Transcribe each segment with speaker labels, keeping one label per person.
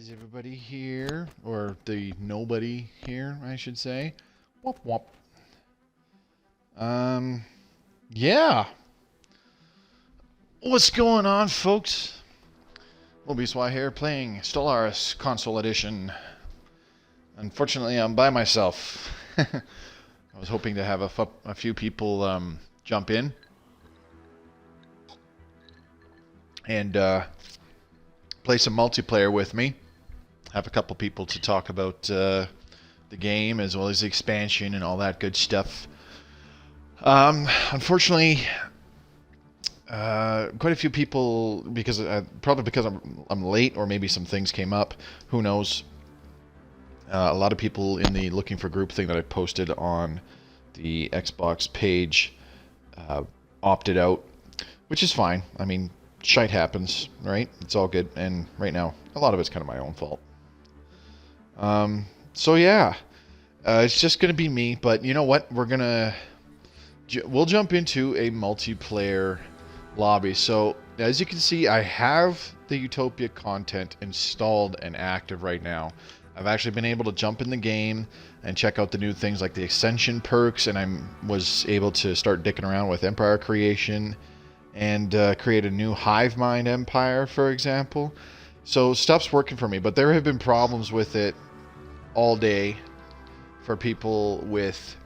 Speaker 1: Is everybody here? Or the nobody here, I should say. Whoop whoop. Yeah. What's going on, folks? Mobius here playing Stellaris Console Edition. Unfortunately, I'm by myself. I was hoping to have a few people jump in and play some multiplayer with me. Have a couple people to talk about the game as well as the expansion and all that good stuff. Unfortunately, quite a few people, because probably because I'm late, or maybe some things came up. Who knows? A lot of people in the looking for group thing that I posted on the Xbox page opted out, which is fine. I mean, shite happens, right? It's all good. And right now, a lot of it's kind of my own fault. So yeah, it's just gonna be me. But you know what? We'll jump into a multiplayer lobby. So as you can see, I have the Utopia content installed and active right now. I've actually been able to jump in the game and check out the new things like the Ascension perks, and I was able to start dicking around with Empire creation and create a new hive mind empire, for example. So stuff's working for me, but there have been problems with it all day for people with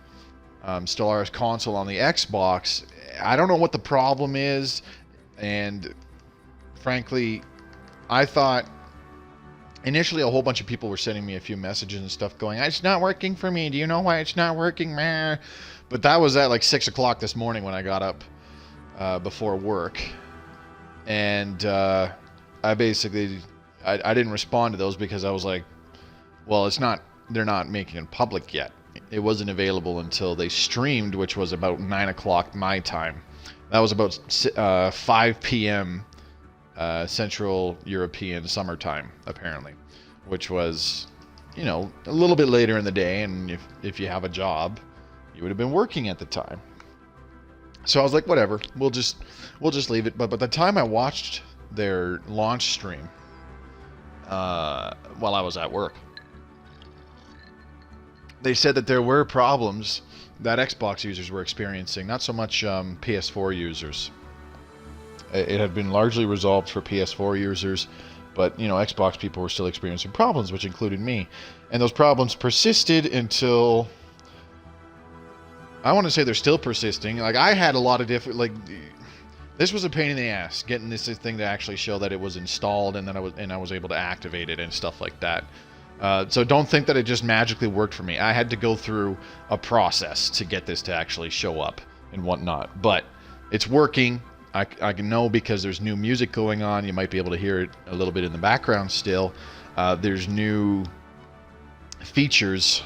Speaker 1: Stellaris Console on the Xbox. I don't know what the problem is, and frankly, I thought initially a whole bunch of people were sending me a few messages and stuff going, it's not working for me, do you know why it's not working, man? But that was at like 6 o'clock this morning when I got up before work, and I basically I didn't respond to those because I was like, well, they're not making it public yet. It wasn't available until they streamed, which was about 9 o'clock my time. That was about 5 p.m. Central European summertime, apparently, which was, you know, a little bit later in the day, and if you have a job, you would have been working at the time. So I was like, whatever, we'll just leave it. But by the time I watched their launch stream while I was at work, they said that there were problems that Xbox users were experiencing, not so much PS4 users. It had been largely resolved for PS4 users, but, you know, Xbox people were still experiencing problems, which included me. And those problems persisted until, I want to say they're still persisting. Like, I had a lot of different, like, this was a pain in the ass, getting this thing to actually show that it was installed and then I was able to activate it and stuff like that. So don't think that it just magically worked for me. I had to go through a process to get this to actually show up and whatnot. But it's working. I can know because there's new music going on. You might be able to hear it a little bit in the background still. There's new features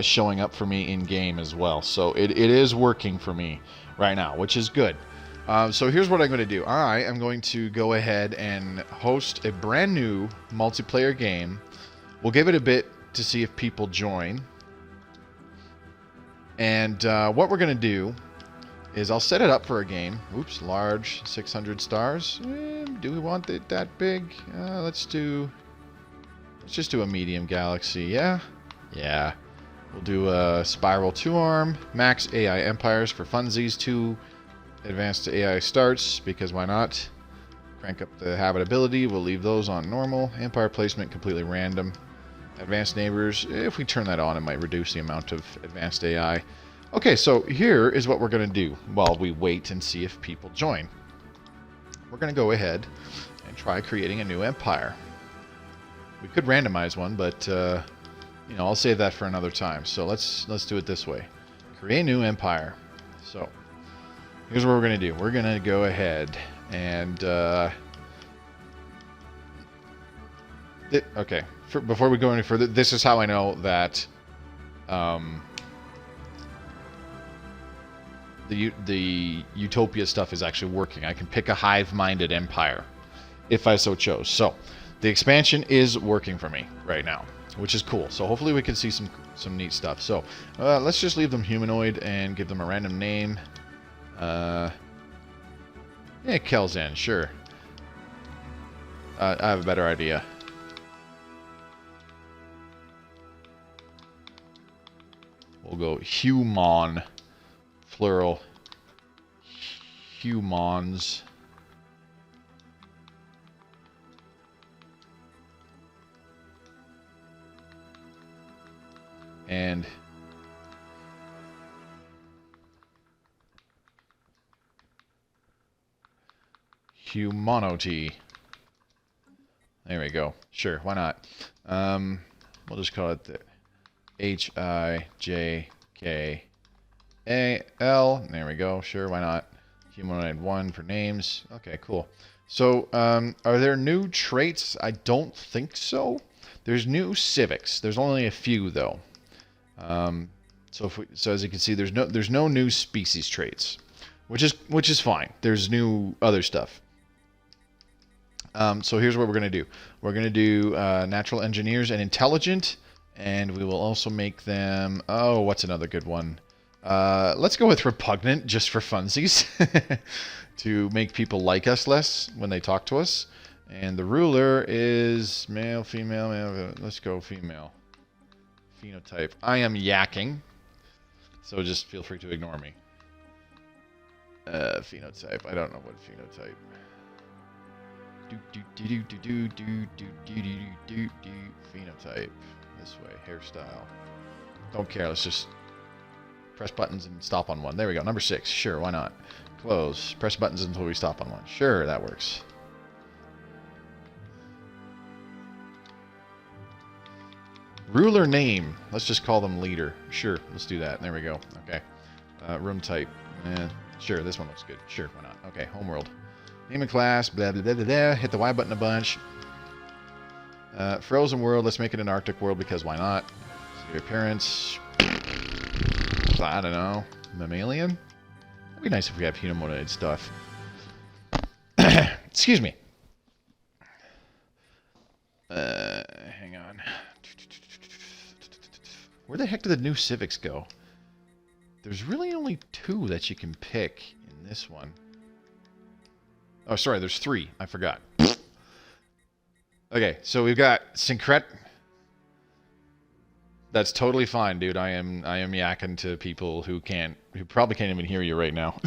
Speaker 1: showing up for me in-game as well. So it is working for me right now, which is good. So here's what I'm going to do. I am going to go ahead and host a brand new multiplayer game. We'll give it a bit to see if people join. And what we're going to do is I'll set it up for a game. Oops, large, 600 stars. Do we want it that big? Let's just do a medium galaxy. Yeah? Yeah. We'll do a spiral 2-arm, max AI empires for funsies, 2 advanced AI starts, because why not? Crank up the habitability. We'll leave those on normal. Empire placement completely random. Advanced neighbors, if we turn that on, it might reduce the amount of advanced AI. Okay, so here is what we're going to do while we wait and see if people join. We're going to go ahead and try creating a new empire. We could randomize one, but you know, I'll save that for another time. So let's do it this way. Create a new empire. So here's what we're going to do. We're going to go ahead and okay. Before we go any further, this is how I know that the Utopia stuff is actually working. I can pick a hive-minded empire if I so chose. So the expansion is working for me right now, which is cool. So hopefully we can see some neat stuff. So let's just leave them humanoid and give them a random name. Yeah, Kelzan, sure. I have a better idea. we'll go human, plural, humans. And humanity. There we go. Sure, why not? We'll just call it the H-I-J-K-A-L. There we go. Sure, why not? Humanoid 1 for names. Okay, cool. So, are there new traits? I don't think so. There's new civics. There's only a few though. So as you can see, there's no new species traits, which is fine. There's new other stuff. So here's what we're gonna do. We're gonna do natural engineers and intelligent, and we will also make them. Oh, what's another good one? Let's go with repugnant, just for funsies, to make people like us less when they talk to us. And the ruler is male, female, male. Let's go female. Phenotype. I am yakking, so just feel free to ignore me. Phenotype. I don't know what phenotype. Phenotype. This way. Hairstyle. Don't care. Let's just press buttons and stop on one. There we go. Number 6. Sure. Why not? Close. Press buttons until we stop on one. Sure. That works. Ruler name. Let's just call them leader. Sure, let's do that. There we go. Okay. Room type. Sure, this one looks good. Sure, why not? Okay, homeworld. Name and class. Blah, blah, blah, blah, blah. Hit the Y button a bunch. Frozen world. Let's make it an Arctic world because why not? See appearance. I don't know. Mammalian? That'd be nice if we have humanoid stuff. Excuse me. Hang on. Where the heck do the new civics go? There's really only 2 that you can pick in this one. Oh, sorry, there's 3. I forgot. Okay, so we've got Syncret. That's totally fine, dude. I am yakking to people who probably can't even hear you right now.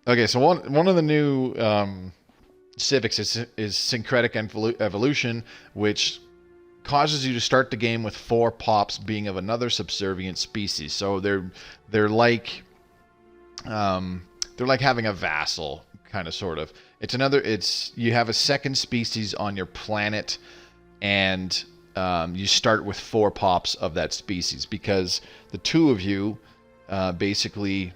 Speaker 1: Okay, so one of the new civics is syncretic evolution, which causes you to start the game with 4 pops being of another subservient species. So they're like having a vassal, kind of, sort of. You have a second species on your planet, and you start with 4 pops of that species because the 2 of you basically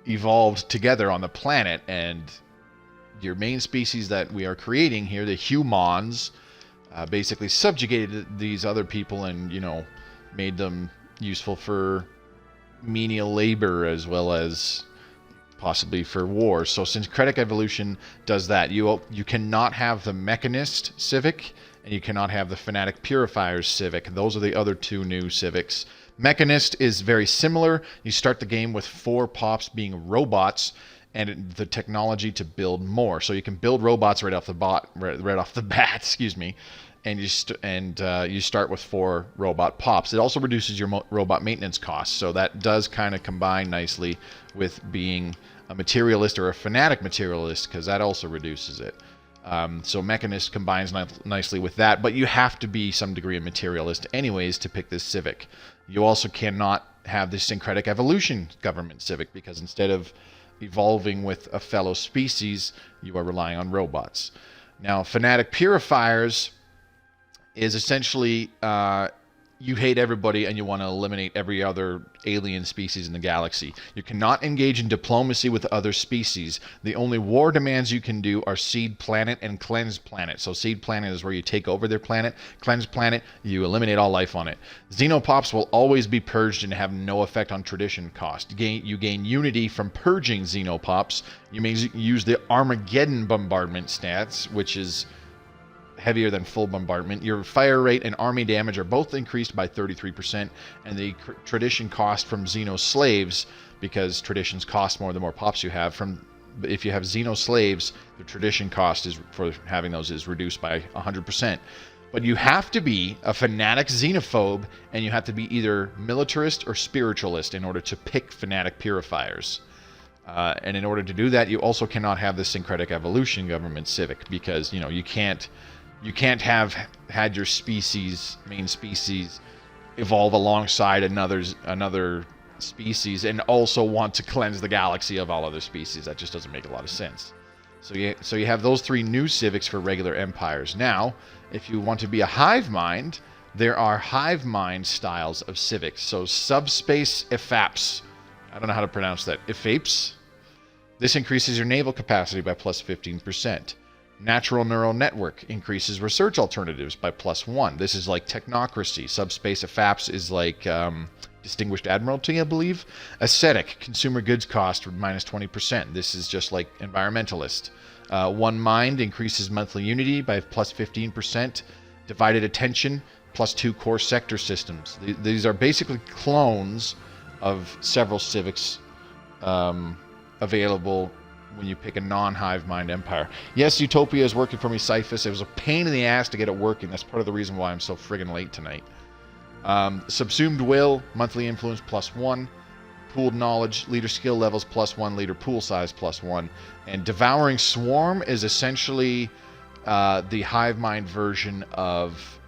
Speaker 1: evolved together on the planet, and your main species that we are creating here, the humans, basically subjugated these other people and, made them useful for menial labor as well as possibly for war. So syncretic evolution does that. You cannot have the mechanist civic, and you cannot have the fanatic purifiers civic. Those are the other 2 new civics. Mechanist is very similar. You start the game with 4 pops being robots, and the technology to build more. So you can build robots right off the bat. Excuse me, and you start with 4 robot pops. It also reduces your robot maintenance costs. So that does kind of combine nicely with being a materialist or a fanatic materialist, because that also reduces it. So Mechanist combines nicely with that, but you have to be some degree of materialist anyways to pick this civic. You also cannot have the syncretic evolution government civic, because instead of evolving with a fellow species, you are relying on robots. Now, fanatic purifiers is essentially you hate everybody and you want to eliminate every other alien species in the galaxy. You cannot engage in diplomacy with other species. The only war demands you can do are seed planet and cleanse planet. So seed planet is where you take over their planet. Cleanse planet, you eliminate all life on it. Xenopops will always be purged and have no effect on tradition cost. You gain unity from purging Xenopops. You may use the Armageddon bombardment stats, which is heavier than full bombardment. Your fire rate and army damage are both increased by 33%, and the tradition cost from Xeno slaves, because traditions cost more the more pops you have, from if you have Xeno slaves, the tradition cost is for having those is reduced by 100%. But you have to be a fanatic xenophobe, and you have to be either militarist or spiritualist in order to pick fanatic purifiers. And in order to do that, you also cannot have the syncretic evolution government civic, because you can't have had your main species evolve alongside another species and also want to cleanse the galaxy of all other species. That just doesn't make a lot of sense. So you have those 3 new civics for regular empires. Now, if you want to be a hive mind, there are hive mind styles of civics. So subspace EFAPS. I don't know how to pronounce that. EFAPS. This increases your naval capacity by plus 15%. Natural neural network increases research alternatives by +1. This is like technocracy. Subspace EFAPS is like distinguished admiralty, I believe. Ascetic, consumer goods cost minus 20%. This is just like environmentalist. One mind increases monthly unity by plus 15%. Divided attention, +2 core sector systems. These are basically clones of several civics available when you pick a non-hive mind empire. Yes, Utopia is working for me, Cyphus. It was a pain in the ass to get it working. That's part of the reason why I'm so friggin' late tonight. Subsumed will, monthly influence +1. Pooled knowledge, leader skill levels +1, leader pool size +1. And devouring swarm is essentially the hive mind version of...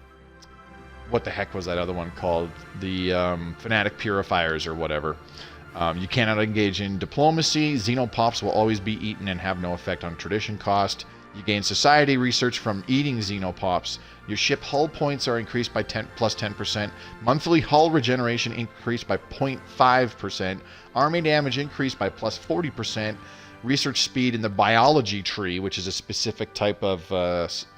Speaker 1: what the heck was that other one called? The fanatic purifiers or whatever. You cannot engage in diplomacy. Xenopops will always be eaten and have no effect on tradition cost. You gain society research from eating Xenopops. Your ship hull points are increased by plus 10%. Monthly hull regeneration increased by 0.5%. Army damage increased by plus 40%. Research speed in the biology tree, which is a specific type of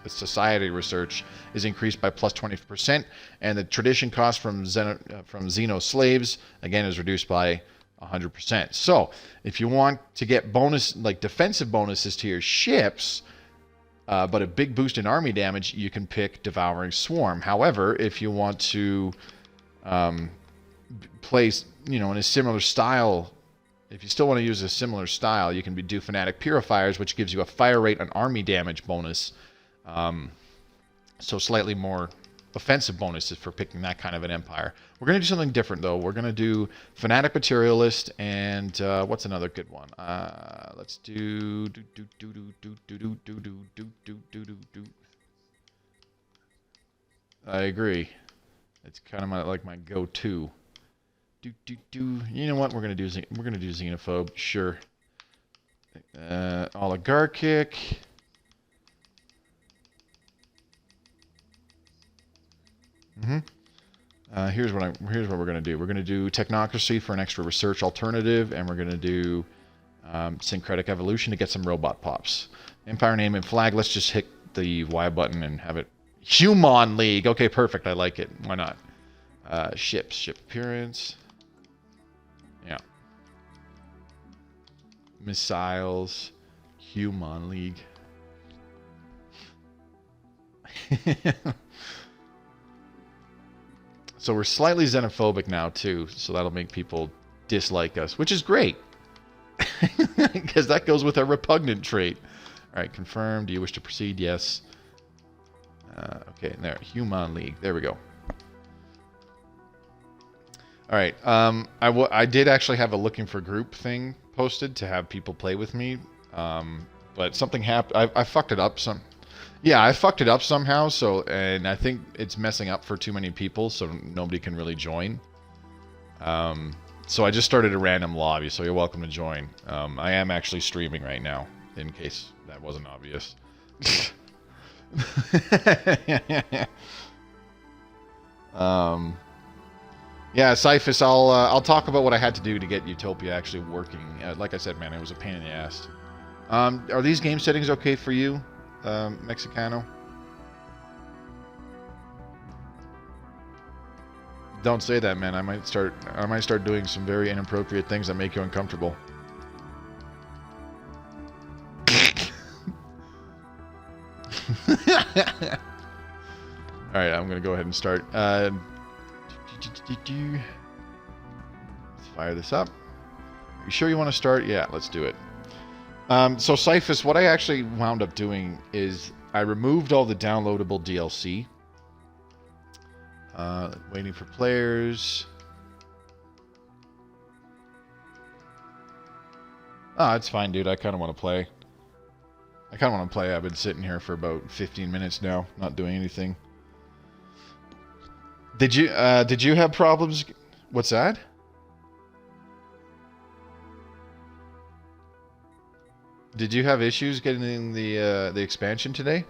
Speaker 1: society research, is increased by plus 20%. And the tradition cost from Xeno slaves, again, is reduced by 100%. So if you want to get bonus, like defensive bonuses to your ships, but a big boost in army damage, you can pick Devouring Swarm. However, if you want to place, in a similar style, if you still want to use a similar style, you can do Fanatic Purifiers, which gives you a fire rate and army damage bonus. So slightly more offensive bonuses for picking that kind of an empire. We're going to do something different, though. We're going to do Fanatic Materialist, and what's another good one? Let's do... I agree. It's kind of like my go-to. You know what? We're going to do Xenophobe. Sure. Oligarchic. Here's what we're going to do. We're going to do Technocracy for an extra research alternative, and we're going to do Syncretic Evolution to get some robot pops. Empire name and flag. Let's just hit the Y button and have it. Human League. Okay, perfect. I like it. Why not? Ship appearance. Yeah. Missiles. Human League. So we're slightly xenophobic now, too, so that'll make people dislike us, which is great, because that goes with our repugnant trait. All right, confirm. Do you wish to proceed? Yes. Okay, there. Human League. There we go. All right. I did actually have a looking for group thing posted to have people play with me, but something happened. I fucked it up some. Yeah, I fucked it up somehow, and I think it's messing up for too many people, so nobody can really join. So I just started a random lobby, so you're welcome to join. I am actually streaming right now, in case that wasn't obvious. Yeah, Cyphus, I'll talk about what I had to do to get Utopia actually working. Like I said, man, it was a pain in the ass. Are these game settings okay for you? Mexicano. Don't say that, man. I might start doing some very inappropriate things that make you uncomfortable. Alright, I'm gonna go ahead and start. Let's fire this up. Are you sure you want to start? Yeah, let's do it. So Cyphus, what I actually wound up doing is I removed all the downloadable DLC. Waiting for players. Oh, it's fine, dude. I kind of want to play. I've been sitting here for about 15 minutes now, not doing anything. Did you have problems? What's that? Did you have issues getting the expansion today?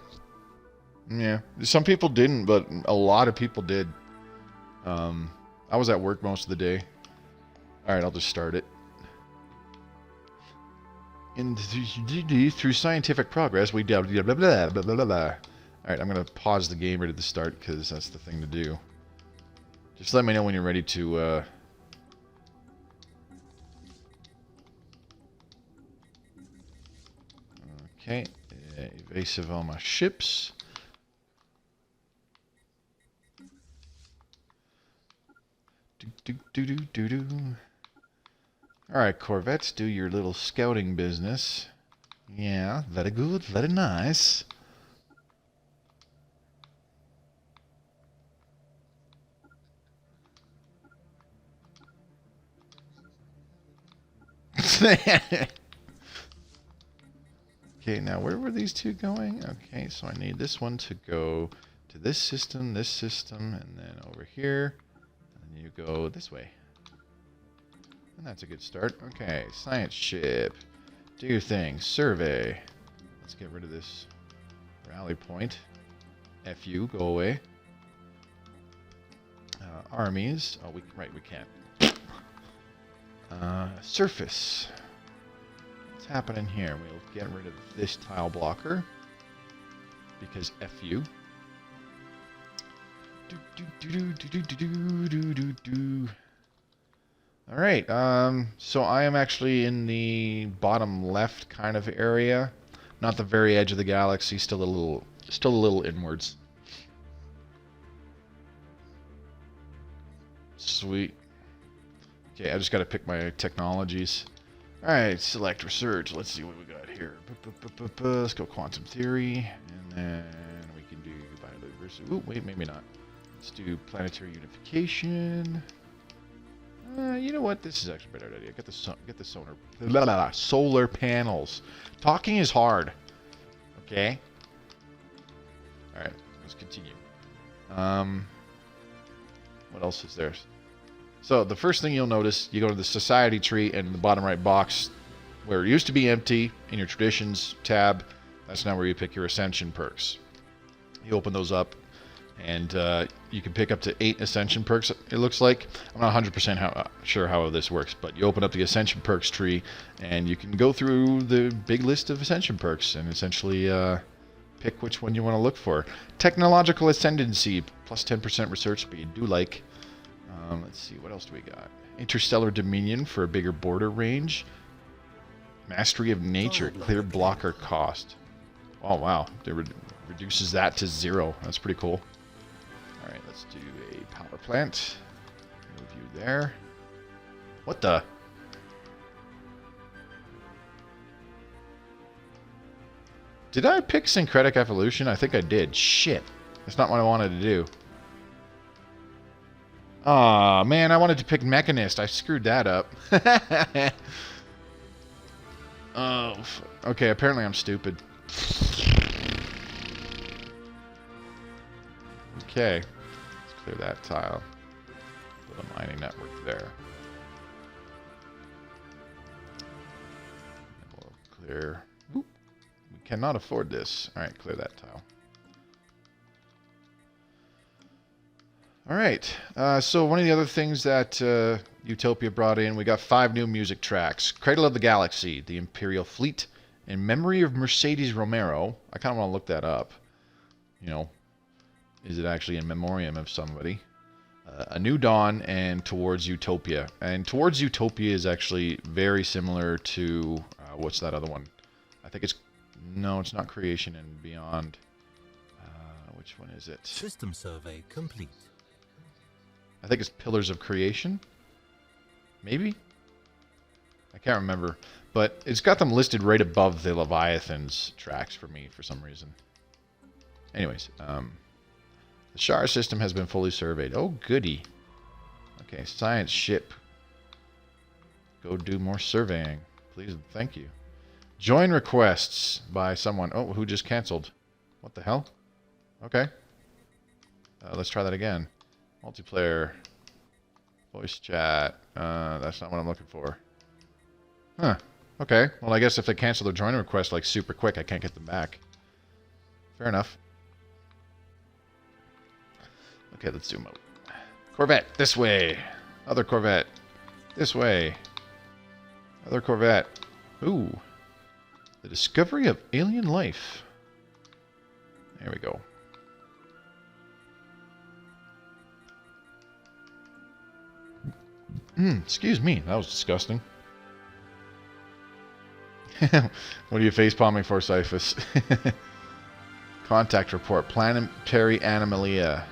Speaker 1: Yeah, some people didn't, but a lot of people did. I was at work most of the day. All right, I'll just start it. Through scientific progress, we blah blah blah blah blah blah. All right, I'm gonna pause the game right at the start because that's the thing to do. Just let me know when you're ready to. Okay, evasive all my ships. Do. Alright, Corvettes, do your little scouting business. Yeah, very good, very nice. Okay, now where were these two going? Okay, so I need this one to go to this system, and then over here. And you go this way. And that's a good start. Okay, science ship. Do your thing. Survey. Let's get rid of this rally point. F you, go away. Armies. Oh, we can't. Surface. What's happening here? We'll get rid of this tile blocker. Because F you. Alright, so I am actually in the bottom left kind of area. Not the very edge of the galaxy, still a little inwards. Sweet. Okay, I just gotta pick my technologies. Alright, select research. Let's see what we got here. Let's go quantum theory, and then we can do biodiversity. Ooh, wait, maybe not. Let's do planetary unification. You know what? This is actually a better idea. Get the solar panels. Talking is hard. Okay. All right. Let's continue. What else is there? So the first thing you'll notice, you go to the society tree, and in the bottom right box, where it used to be empty, in your traditions tab, that's now where you pick your ascension perks. You open those up. And you can pick up to 8 Ascension perks, it looks like. I'm not 100% sure how this works, but you open up the Ascension perks tree, and you can go through the big list of Ascension perks and essentially pick which one you want to look for. Technological Ascendancy, plus 10% research speed. Do like. Let's see, what else do we got? Interstellar Dominion for a bigger border range. Mastery of Nature, clear blocker cost. Oh, wow. It reduces that to 0. That's pretty cool. Alright, let's do a power plant. Move you there. What the? Did I pick Syncretic Evolution? I think I did. Shit. That's not what I wanted to do. Aw, man, I wanted to pick Mechanist. I screwed that up. Oh, okay, apparently I'm stupid. Okay, let's clear that tile. Put a mining network there. And we'll clear. Oop, we cannot afford this. All right, clear that tile. All right. So one of the other things that Utopia brought in, we got 5 new music tracks: "Cradle of the Galaxy," "The Imperial Fleet," "In Memory of Mercedes Romero." I kind of want to look that up. You know. Is it actually in memoriam of somebody? A New Dawn, and Towards Utopia. And Towards Utopia is actually very similar to... what's that other one? I think it's... No, it's not Creation and Beyond. Which one is it?
Speaker 2: System survey complete.
Speaker 1: I think it's Pillars of Creation? Maybe? I can't remember. But it's got them listed right above the Leviathan's tracks for me for some reason. Anyways, the Shar system has been fully surveyed. Oh, goody. Okay, science ship. Go do more surveying. Please and thank you. Join requests by someone. Oh, who just canceled? What the hell? Okay. Let's try that again. Multiplayer. Voice chat. That's not what I'm looking for. Huh. Okay. Well, I guess if they cancel their join request like super quick, I can't get them back. Fair enough. Okay, let's zoom out. Corvette, this way. Other Corvette. This way. Other Corvette. Ooh. The discovery of alien life. There we go. Excuse me. That was disgusting. What are you facepalming for, Cyphus? Contact report. Planetary anomalia.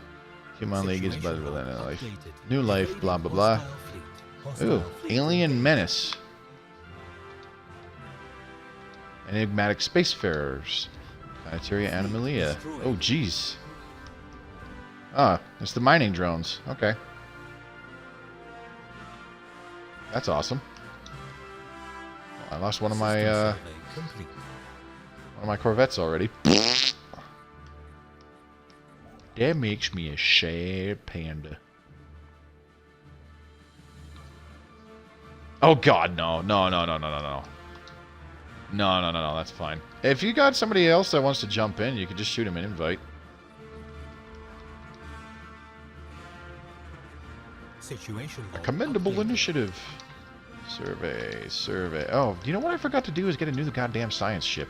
Speaker 1: Human League is better than life. New life, blah, blah, blah. Ooh, alien menace. Enigmatic spacefarers. Planetary anomalia. Oh, jeez. Ah, it's the mining drones. Okay. That's awesome. Oh, I lost one of my Corvettes already. That makes me a sad panda. Oh God, no, no, no, no, no, no, no. No, no, no, no, that's fine. If you got somebody else that wants to jump in, you could just shoot him an invite.
Speaker 2: Situation
Speaker 1: A commendable initiative. Survey, survey. Oh, you know what I forgot to do is get a new goddamn science ship.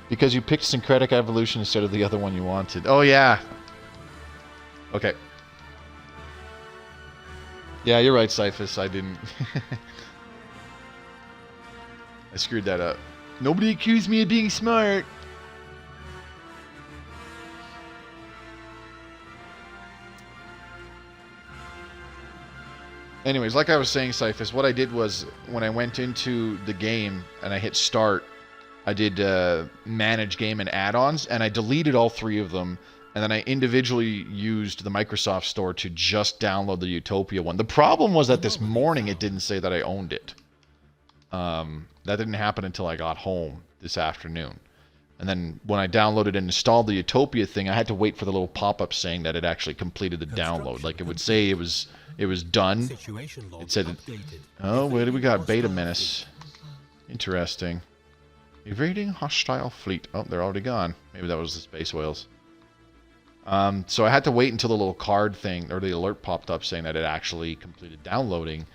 Speaker 1: Because you picked syncretic evolution instead of the other one you wanted. Oh, yeah. Okay. Yeah, you're right, Cyphus. I didn't... I screwed that up. Nobody accused me of being smart. Anyways, like I was saying, Cyphus, what I did was when I went into the game and I hit start, I did manage game and add-ons, and I deleted all 3 of them, and then I individually used the Microsoft Store to just download the Utopia one. The problem was that this morning it didn't say that I owned it. That didn't happen until I got home this afternoon. And then when I downloaded and installed the Utopia thing, I had to wait for the little pop-up saying that it actually completed the download. Like it would say it was done. It said, oh, where do we got? Beta Menace. Interesting. Evading hostile fleet. Oh, they're already gone. Maybe that was the space whales. So I had to wait until the little card thing, or the alert popped up saying that it actually completed downloading.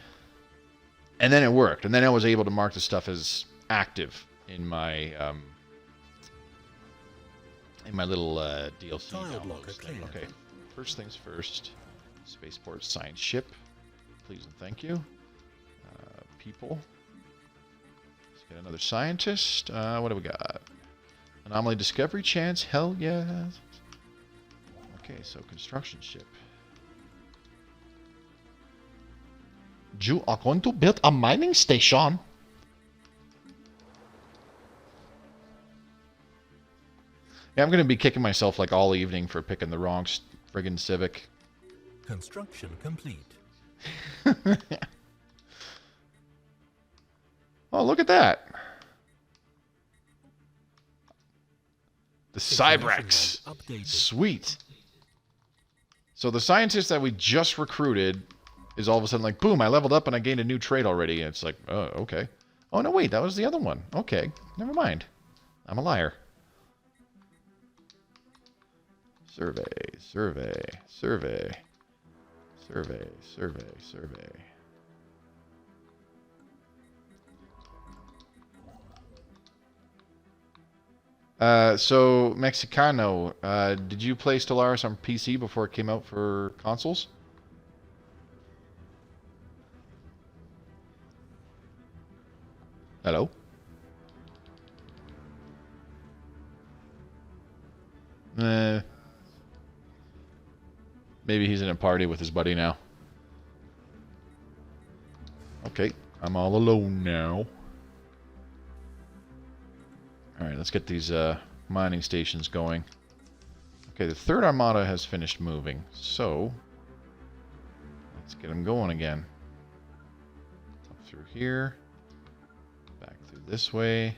Speaker 1: And then it worked. And then I was able to mark the stuff as active in my little DLC downloads thing. Okay, first things first. Spaceport science ship. Please and thank you. People. Let's get another scientist. What do we got? Anomaly discovery chance. Hell yeah. Okay, so construction ship. You are going to build a mining station. Yeah, I'm going to be kicking myself like all evening for picking the wrong friggin' Civic.
Speaker 2: Construction complete.
Speaker 1: Oh, look at that. The Cybrex. Sweet. So the scientist that we just recruited is all of a sudden like, boom, I leveled up and I gained a new trait already. And it's like, oh, okay. Oh, no, wait, that was the other one. Okay, never mind. I'm a liar. Survey, survey, survey. Survey, survey, survey. So, Mexicano, did you play Stellaris on PC before it came out for consoles? Hello? Maybe he's in a party with his buddy now. Okay, I'm all alone now. Alright, let's get these mining stations going. Okay, the third armada has finished moving, so let's get them going again. Up through here, back through this way.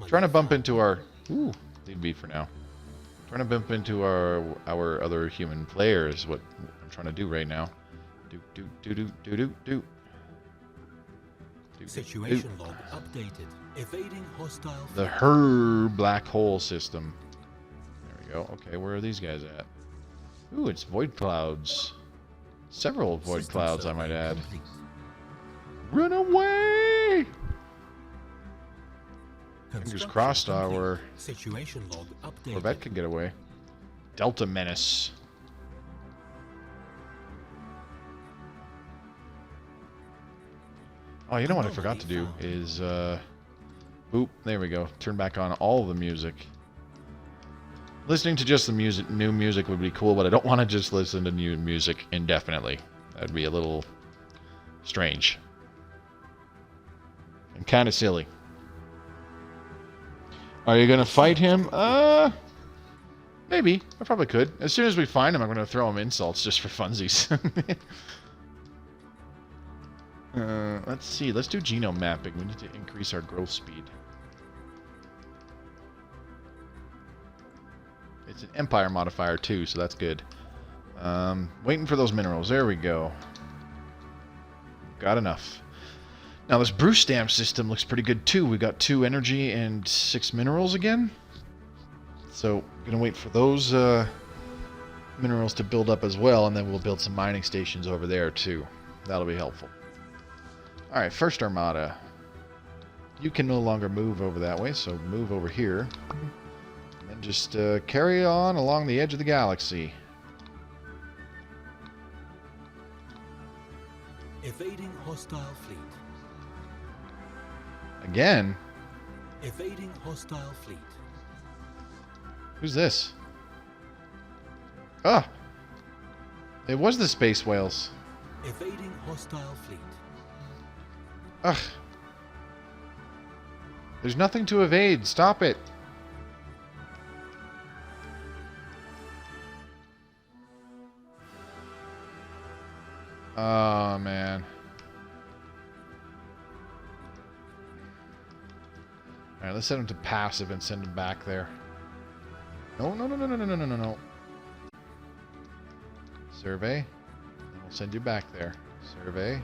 Speaker 1: Trying to bump into our... Ooh, leave be for now. Trying to bump into our other human players is what I'm trying to do right now. Do.
Speaker 2: Situation log updated. Evading hostile.
Speaker 1: The Her black hole system. There we go. Okay, where are these guys at? Ooh, it's void clouds. Several void
Speaker 2: System
Speaker 1: clouds, I
Speaker 2: survey
Speaker 1: might add.
Speaker 2: complete.
Speaker 1: Run away! Fingers
Speaker 2: Construction
Speaker 1: crossed
Speaker 2: complete.
Speaker 1: our
Speaker 2: Situation log updated.
Speaker 1: Corvette can get away. Delta Menace. Oh, you know what I forgot to do is, oop, there we go. Turn back on all the music. Listening to just the music, new music would be cool, but I don't want to just listen to new music indefinitely. That'd be a little strange. And kind of silly. Are you going to fight him? Maybe. I probably could. As soon as we find him, I'm going to throw him insults just for funsies. Let's see. Let's do genome mapping. We need to increase our growth speed. It's an empire modifier too, so that's good. Waiting for those minerals. There we go. Got enough. Now this brew stamp system looks pretty good too. We got 2 energy and 6 minerals again. So gonna wait for those minerals to build up as well, and then we'll build some mining stations over there too. That'll be helpful. Alright, first armada. You can no longer move over that way, so move over here. And then just carry on along the edge of the galaxy.
Speaker 2: Evading hostile fleet.
Speaker 1: Again?
Speaker 2: Evading hostile fleet.
Speaker 1: Who's this? Ah! It was the space whales.
Speaker 2: Evading hostile fleet.
Speaker 1: Ugh. There's nothing to evade. Stop it. Oh, man. Alright, let's send him to passive and send him back there. No. Survey. And we'll send you back there. Survey.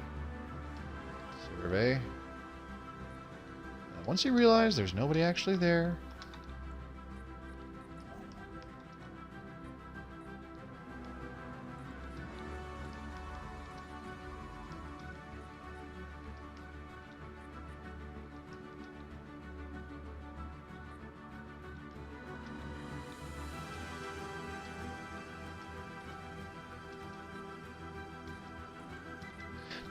Speaker 1: And once you realize there's nobody actually there,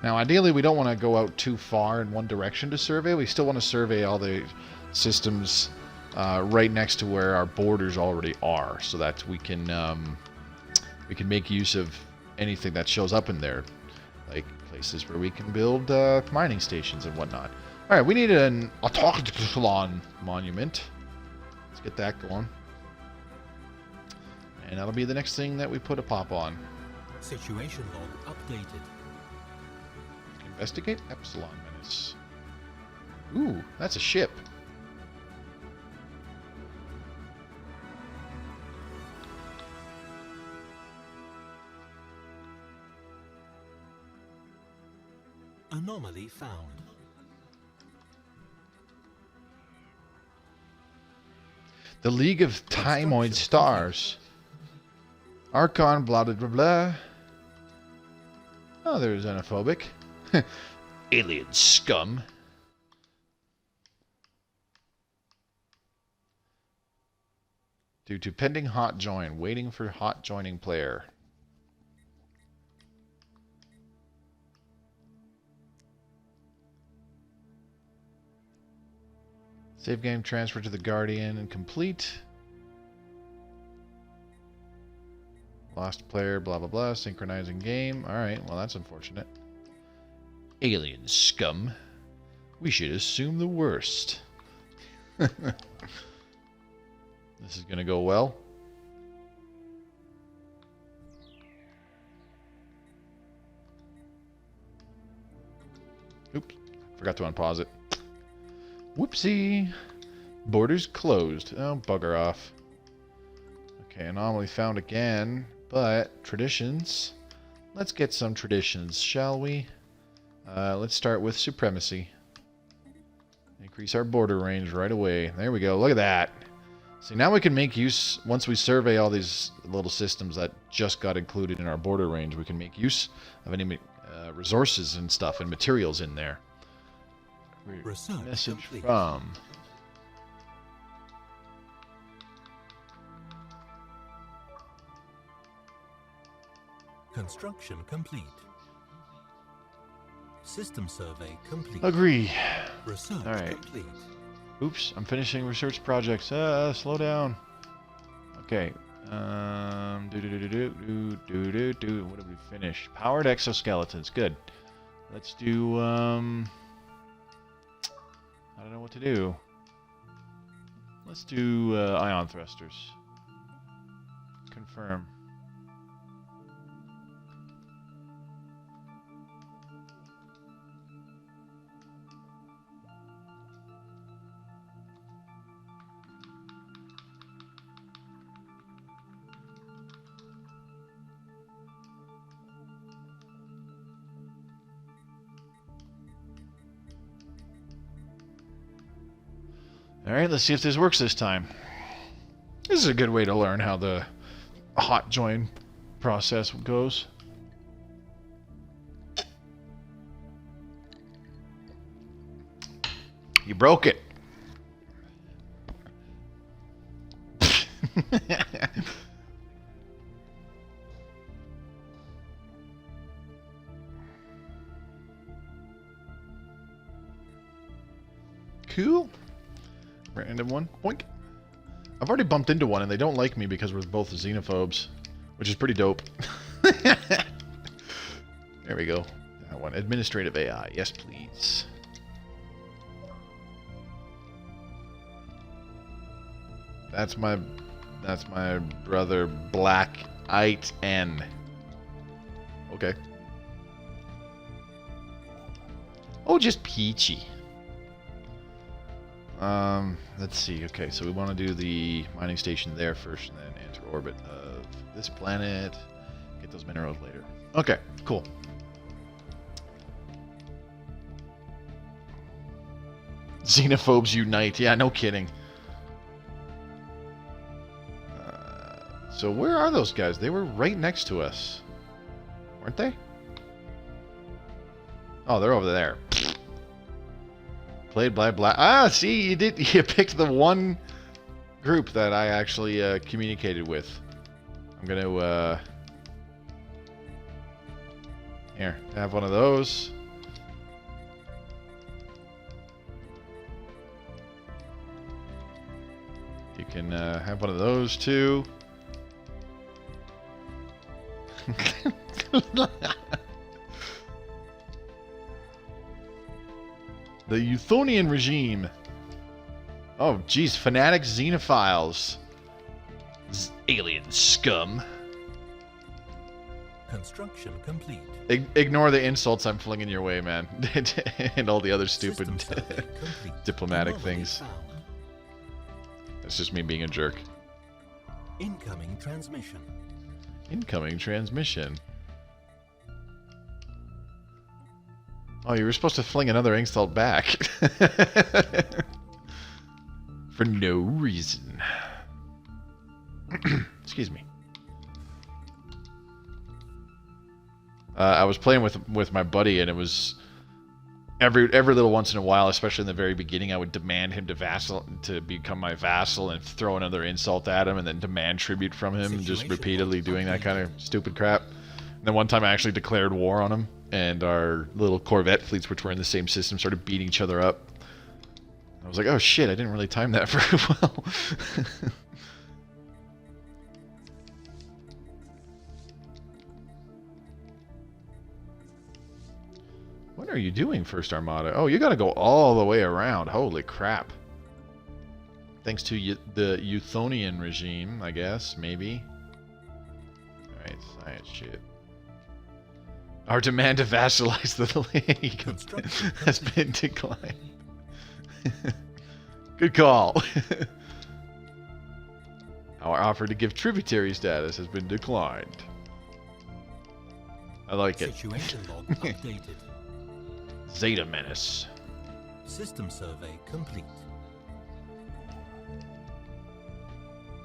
Speaker 1: now, ideally, we don't want to go out too far in one direction to survey. We still want to survey all the systems right next to where our borders already are, so that we can make use of anything that shows up in there, like places where we can build mining stations and whatnot. All right, we need an autochthlon monument. Let's get that going, and that'll be the next thing that we put a pop on.
Speaker 2: Situation log updated.
Speaker 1: Investigate Epsilon Menace. Ooh, that's a ship.
Speaker 2: Anomaly found.
Speaker 1: The League of Thymoid Stars. Archon, blah blah blah blah. Oh, they're xenophobic. Alien scum. Due to pending hot join, waiting for hot joining player. Save game transfer to the Guardian and complete. Lost player, blah blah blah, synchronizing game. Alright, well that's unfortunate. Alien scum. We should assume the worst. This is gonna go well. Oops, forgot to unpause it. Whoopsie. Borders closed. Oh, bugger off. Okay, anomaly found again, but traditions. Let's get some traditions, shall we? Let's start with supremacy. Increase our border range right away. There we go. Look at that. See, now we can make use, once we survey all these little systems that just got included in our border range, we can make use of any resources and stuff and materials in there.
Speaker 2: Research
Speaker 1: Message
Speaker 2: complete.
Speaker 1: from...
Speaker 2: Construction complete. System survey complete.
Speaker 1: Agree.
Speaker 2: Research
Speaker 1: All right.
Speaker 2: complete.
Speaker 1: Oops, I'm finishing research projects. Slow down. Okay. What did we finish? Powered exoskeletons. Good. Let's do, I don't know what to do. Let's do, ion thrusters. Confirm. Alright, let's see if this works this time. This is a good way to learn how the hot join process goes. You broke it. Cool. Random one. Boink. I've already bumped into one and they don't like me because we're both xenophobes, which is pretty dope. There we go. That one. Administrative AI. Yes, please. That's my brother Black-ite N. Okay. Oh, just peachy. Let's see. Okay, so we want to do the mining station there first and then enter orbit of this planet. Get those minerals later. Okay, cool. Xenophobes unite. Yeah, no kidding. So where are those guys? They were right next to us. Weren't they? Oh, they're over there. Played by Black. Ah, see, you did. You picked the one group that I actually communicated with. I'm gonna here have one of those. You can have one of those too. The Euthonian regime. Oh, geez. Fanatic xenophiles. Alien scum.
Speaker 2: Construction complete.
Speaker 1: Ignore the insults I'm flinging your way, man. And all the other stupid
Speaker 2: System survey complete.
Speaker 1: diplomatic
Speaker 2: Anomaly
Speaker 1: things.
Speaker 2: found.
Speaker 1: That's just me being a jerk.
Speaker 2: Incoming transmission.
Speaker 1: Incoming transmission. Oh, you were supposed to fling another insult back. For no reason. Excuse me. I was playing with my buddy, and it was every little once in a while, especially in the very beginning, I would demand him to become my vassal and throw another insult at him, and then demand tribute from him, just repeatedly doing that kind of stupid crap. And then one time, I actually declared war on him, and our little Corvette fleets, which were in the same system, started beating each other up. I was like, oh shit, I didn't really time that very well. are you doing, First Armada? Oh, you gotta go all the way around. Holy crap. Thanks to the Euthonian regime, I guess, maybe. Alright, science shit. Our demand to vassalize the league has been declined. Good call. Our offer to give tributary status has been declined. I like it.
Speaker 2: Situation log updated.
Speaker 1: Zeta Menace.
Speaker 2: System survey complete.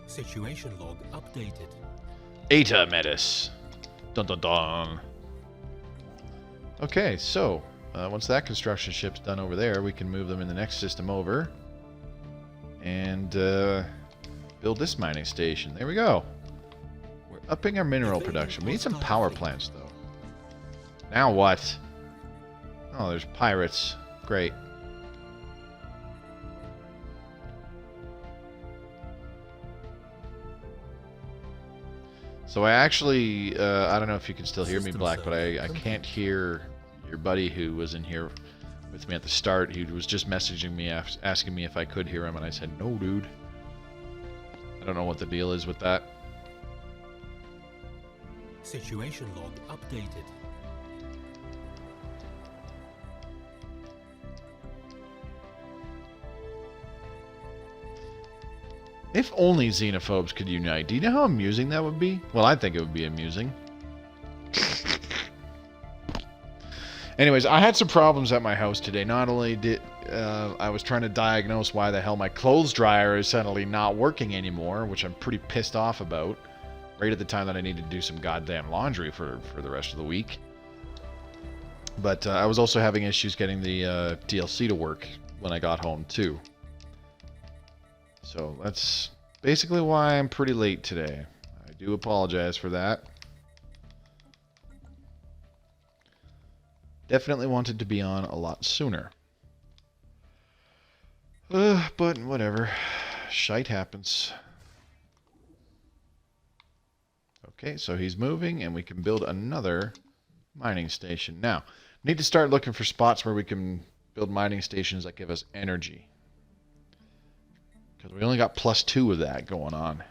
Speaker 2: Situation log updated.
Speaker 1: Eta Menace. Dun dun dun. Okay, so once that construction ship's done over there, we can move them in the next system over and build this mining station. There we go. We're upping our mineral production. We need some power plants, though. Now what? Oh, there's pirates. Great. So I actually, I don't know if you can still hear me, Black, but I can't hear your buddy who was in here with me at the start. He was just messaging me, asking me if I could hear him, and I said, no, dude. I don't know what the deal is with that.
Speaker 2: Situation log updated.
Speaker 1: If only xenophobes could unite. Do you know how amusing that would be? Well, I think it would be amusing. Anyways, I had some problems at my house today. Not only did I was trying to diagnose why the hell my clothes dryer is suddenly not working anymore, which I'm pretty pissed off about, right at the time that I needed to do some goddamn laundry for the rest of the week. But I was also having issues getting the DLC to work when I got home, too. So that's basically why I'm pretty late today. I do apologize for that. Definitely wanted to be on a lot sooner. But whatever. Shite happens. Okay, so he's moving and we can build another mining station. Now, we need to start looking for spots where we can build mining stations that give us energy. Because we only got +2 of that going on.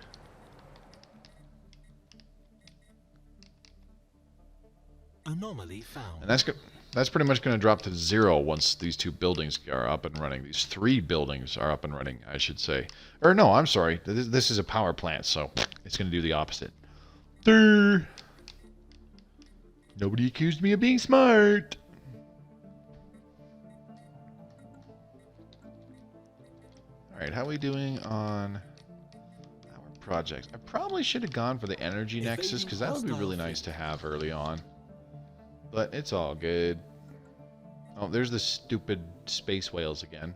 Speaker 2: Anomaly found.
Speaker 1: And that's pretty much going to drop to 0 once these 2 buildings are up and running. These 3 buildings are up and running, I should say. Or no, I'm sorry. This is a power plant, so it's going to do the opposite. Durr. Nobody accused me of being smart. Alright, how are we doing on our projects? I probably should have gone for the energy nexus, because that would be really nice to have early on. But it's all good. Oh, there's the stupid space whales again.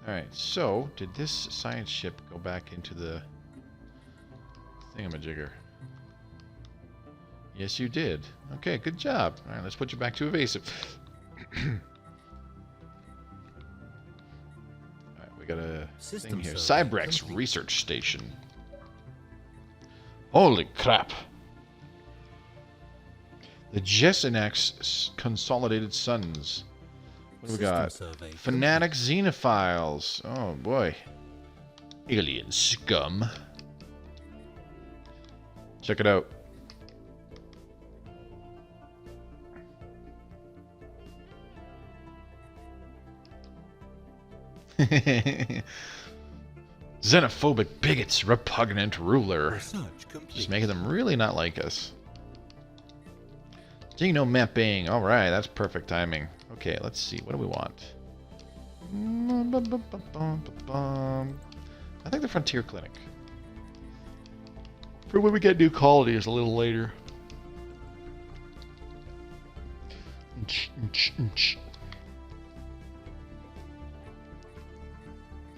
Speaker 1: Alright, so, did this science ship go back into the thingamajigger? Yes, you did. Okay, good job. Alright, let's put you back to evasive. Alright, we got a thing here. Cybrex Research Station. Holy crap. The Jessenax Consolidated Suns. What do we got? Fanatic Xenophiles. Oh boy. Alien scum. Check it out. Xenophobic bigots, repugnant ruler. Just making them really not like us. Genome mapping. Alright, that's perfect timing. Okay, let's see. What do we want? I think the Frontier Clinic. For when we get new colonies a little later.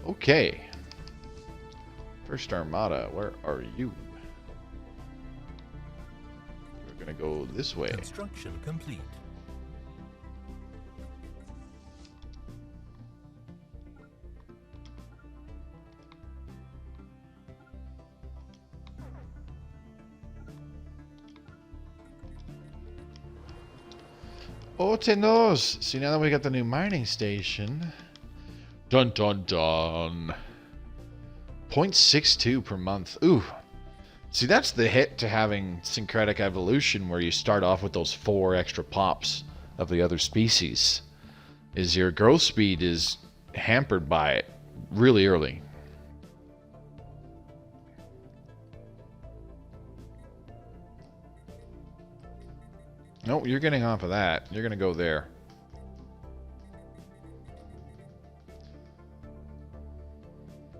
Speaker 1: Okay. First Armada, where are you? We're gonna go this way.
Speaker 2: Construction complete.
Speaker 1: Oh, tenos! See, now that we got the new mining station. Dun dun dun. 0.62 per month. Ooh. See, that's the hit to having syncretic evolution, where you start off with those 4 extra pops of the other species. Is your growth speed is hampered by it really early. No, you're getting off of that. You're going to go there.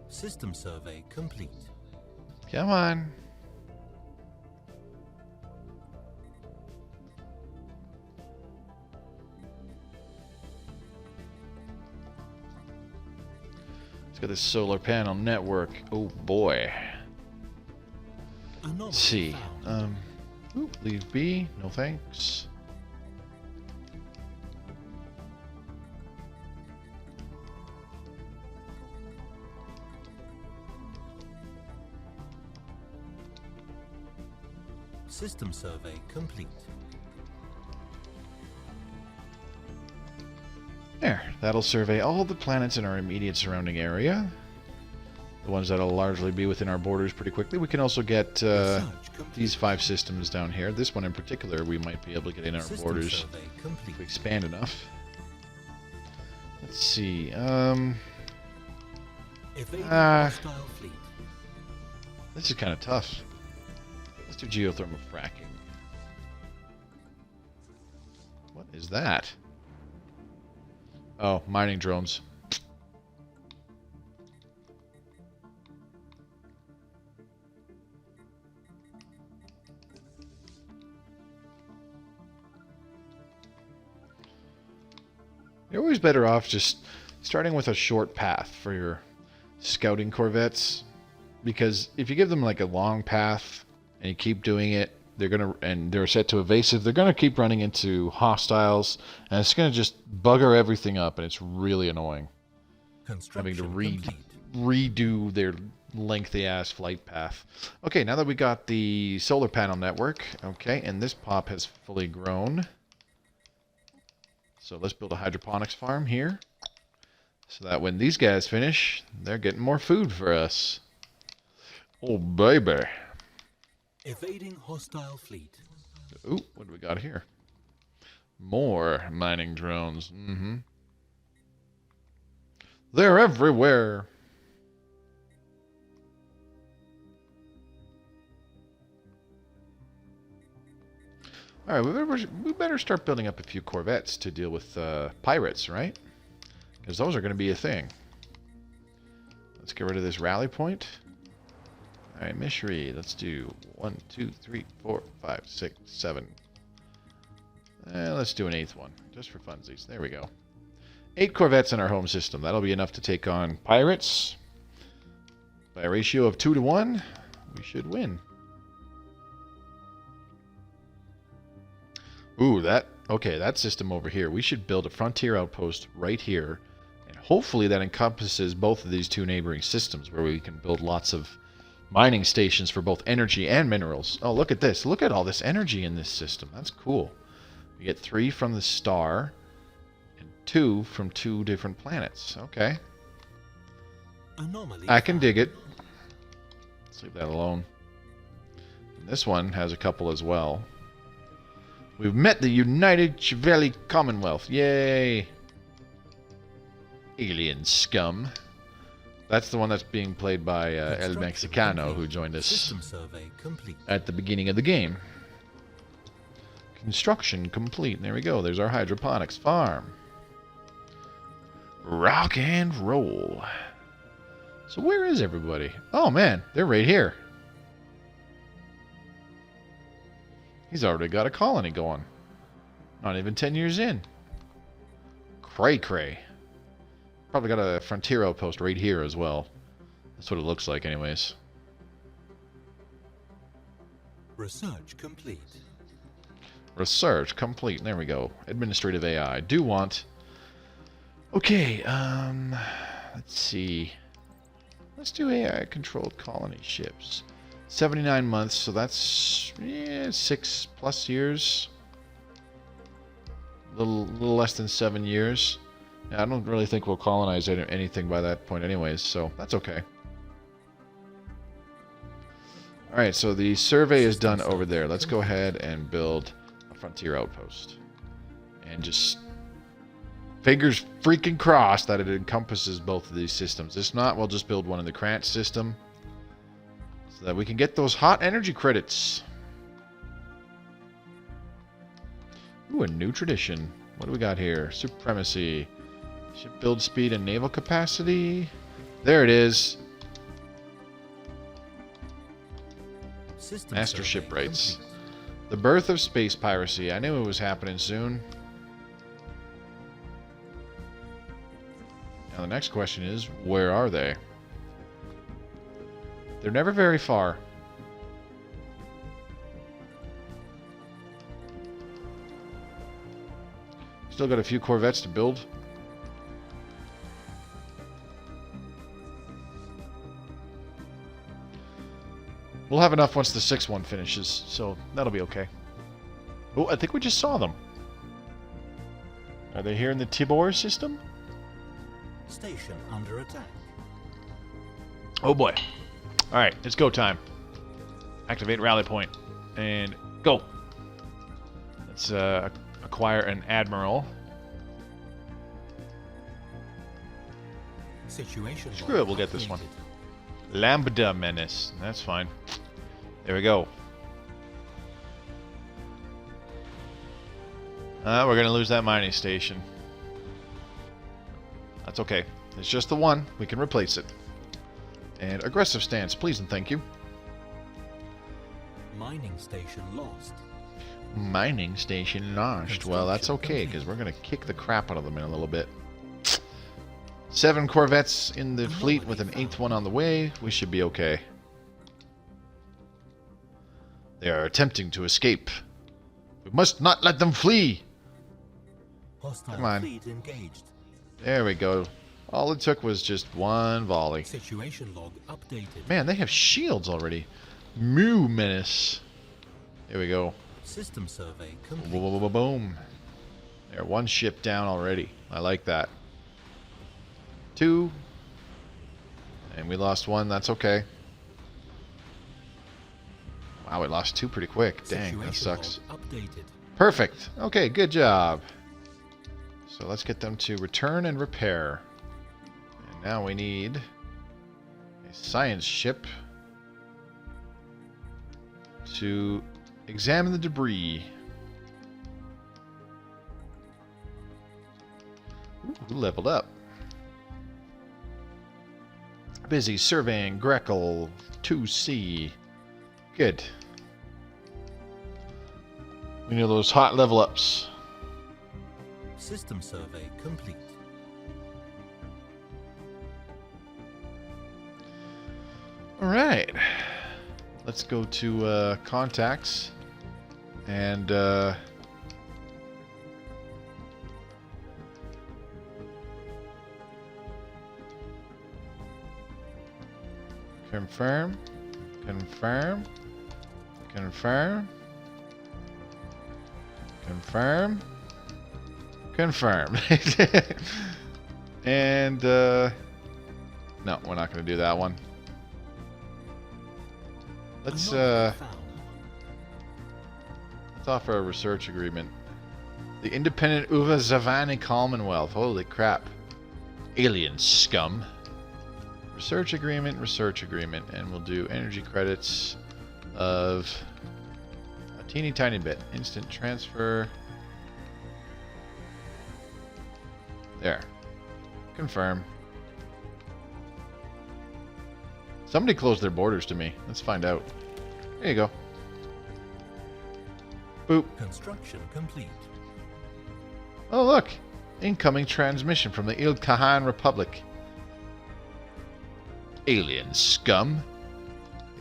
Speaker 2: System survey complete.
Speaker 1: Come on. Let's get this solar panel network. Oh boy.
Speaker 2: Anomaly
Speaker 1: Let's see.
Speaker 2: found.
Speaker 1: Leave B. No thanks.
Speaker 2: System survey complete.
Speaker 1: There. That'll survey all the planets in our immediate surrounding area. The ones that'll largely be within our borders pretty quickly. We can also get
Speaker 2: Research complete.
Speaker 1: these 5 systems down here. This one in particular, we might be able to get in our
Speaker 2: System
Speaker 1: borders
Speaker 2: survey
Speaker 1: if
Speaker 2: complete.
Speaker 1: we expand enough. Let's see.
Speaker 2: Evading
Speaker 1: Ah.
Speaker 2: hostile fleet.
Speaker 1: This is kind of tough. Let's do geothermal fracking. What is that? Oh, mining drones. You're always better off just starting with a short path for your scouting corvettes, because if you give them like a long path and you keep doing it, they're set to evasive, they're gonna keep running into hostiles, and it's gonna just bugger everything up, and it's really annoying having to
Speaker 2: Construction complete.
Speaker 1: redo their lengthy ass flight path. Okay, now that we got the solar panel network, okay, and this pop has fully grown. So let's build a hydroponics farm here, so that when these guys finish, they're getting more food for us. Oh, baby.
Speaker 2: Evading hostile fleet.
Speaker 1: Ooh, what do we got here? More mining drones. They're everywhere. All right, we better start building up a few corvettes to deal with pirates, right? Because those are going to be a thing. Let's get rid of this rally point. All right, Mishri, let's do 1, 2, 3, 4, 5, 6, 7. Let's do an 8th one, just for funsies. There we go. 8 corvettes in our home system. That'll be enough to take on pirates. By a ratio of 2 to 1, we should win. Ooh, that system over here. We should build a frontier outpost right here. And hopefully that encompasses both of these 2 neighboring systems, where we can build lots of mining stations for both energy and minerals. Oh, look at this. Look at all this energy in this system. That's cool. We get 3 from the star and 2 from 2 different planets. Okay.
Speaker 2: Anomaly
Speaker 1: I can
Speaker 2: found.
Speaker 1: dig it. Let's leave that alone. And this one has a couple as well. We've met the United Chiveli Commonwealth. Yay! Alien scum. That's the one that's being played by El
Speaker 2: Construction
Speaker 1: Mexicano,
Speaker 2: complete.
Speaker 1: who joined us
Speaker 2: System survey complete.
Speaker 1: at the beginning of the game. Construction complete. There we go. There's our hydroponics farm. Rock and roll. So where is everybody? Oh man, they're right here. He's already got a colony going. Not even 10 years in. Cray cray. Probably got a frontier outpost right here as well. That's what it looks like anyways.
Speaker 2: Research complete.
Speaker 1: Research complete. There we go. Administrative AI. Do want. Okay, let's see. Let's do AI controlled colony ships. 79 months, so that's 6+ years. little less than 7 years. Yeah, I don't really think we'll colonize anything by that point anyways, so that's okay. Alright, so the survey is done over there. Let's go ahead and build a frontier outpost. And just fingers freaking crossed that it encompasses both of these systems. If not, we'll just build one in the Krantz system so that we can get those hot energy credits. Ooh, a new tradition. What do we got here? Supremacy. Ship build speed and naval capacity. There it is. Master ship rights. The birth of space piracy. I knew it was happening soon. Now the next question is, where are they? They're never very far. Still got a few corvettes to build. We'll have enough once the 6th one finishes, so that'll be okay. Oh, I think we just saw them. Are they here in the Tibor system?
Speaker 2: Station under attack.
Speaker 1: Oh boy. Alright, it's go time. Activate rally point. And go. Let's acquire an admiral.
Speaker 2: Situation.
Speaker 1: Screw it, we'll get this one. Lambda Menace. That's fine. There we go. We're going to lose that mining station. That's okay. It's just the one. We can replace it. And aggressive stance, please and thank you.
Speaker 2: Mining station lost.
Speaker 1: Mining station launched. Well, that's okay, because we're going to kick the crap out of them in a little bit. 7 corvettes in the fleet with an 8th one on the way. We should be okay. They are attempting to escape. We must not let them flee.
Speaker 2: Hostile
Speaker 1: Come on.
Speaker 2: fleet engaged.
Speaker 1: There we go. All it took was just one volley.
Speaker 2: Situation log updated.
Speaker 1: Man, they have shields already. Mu Menace. There we go.
Speaker 2: System survey complete.
Speaker 1: Boom, boom, boom, boom. There, one ship down already. I like that. 2. And we lost 1. That's okay. Wow, we lost 2 pretty quick. Dang, that sucks.
Speaker 2: Updated.
Speaker 1: Perfect. Okay, good job. So let's get them to return and repair. And now we need a science ship to examine the debris. Ooh, we leveled up. Busy surveying Grekel 2C. Good. We need those hot level ups.
Speaker 2: System survey complete.
Speaker 1: All right. Let's go to contacts and confirm, confirm, confirm, confirm, confirm. And no, we're not going to do that one. Let's offer a research agreement. The Independent Uva Zavani Commonwealth. Holy crap. Alien scum. Research agreement, and we'll do energy credits of a teeny tiny bit. Instant transfer. There. Confirm. Somebody closed their borders to me. Let's find out. There you go. Boop.
Speaker 2: Construction complete.
Speaker 1: Oh, look. Incoming transmission from the Il-Kahan Republic. Alien scum.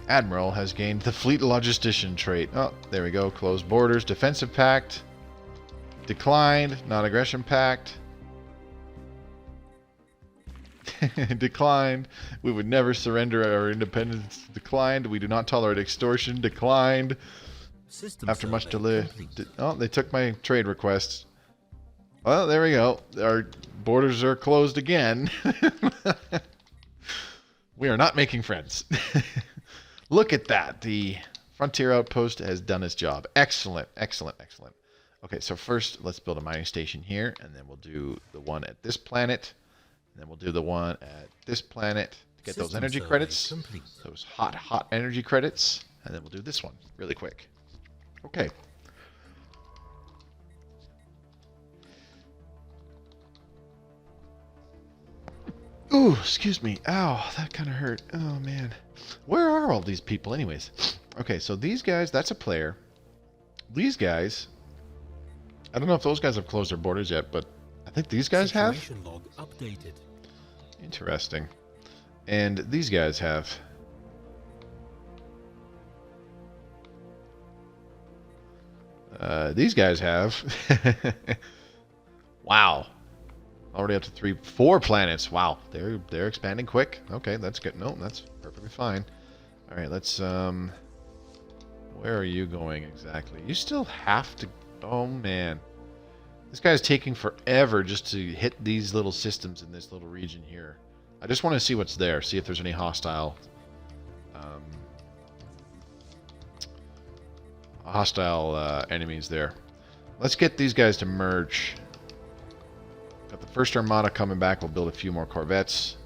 Speaker 1: The Admiral has gained the Fleet Logistician trait. Oh, there we go. Closed borders. Defensive pact. Declined. Non-aggression pact. Declined. We would never surrender our independence. Declined. We do not tolerate extortion. Declined.
Speaker 2: System
Speaker 1: After much
Speaker 2: survey
Speaker 1: delay.
Speaker 2: complete.
Speaker 1: Oh, they took my trade requests. Well, there we go. Our borders are closed again. We are not making friends. Look at that. The frontier outpost has done its job. Excellent, excellent, excellent. Okay, so first let's build a mining station here, and then we'll do the one at this planet, and then we'll do the one at this planet to get those energy credits, those hot energy credits, and then we'll do this one really quick. Okay. Ooh, excuse me. Ow, that kind of hurt. Oh, man. Where are all these people anyways? Okay, so these guys, that's a player. These guys, I don't know if those guys have closed their borders yet, but I think these guys have.
Speaker 2: Situation log updated.
Speaker 1: Interesting. And these guys have. These guys have. Wow. Already up to 4 planets. Wow, they're expanding quick. Okay, that's good. No, that's perfectly fine. All right, let's where are you going exactly? You still have to. Oh man, this guy's taking forever just to hit these little systems in this little region here. I just want to see what's there. See if there's any hostile enemies there. Let's get these guys to merge. Got the first armada coming back. We'll build a few more corvettes.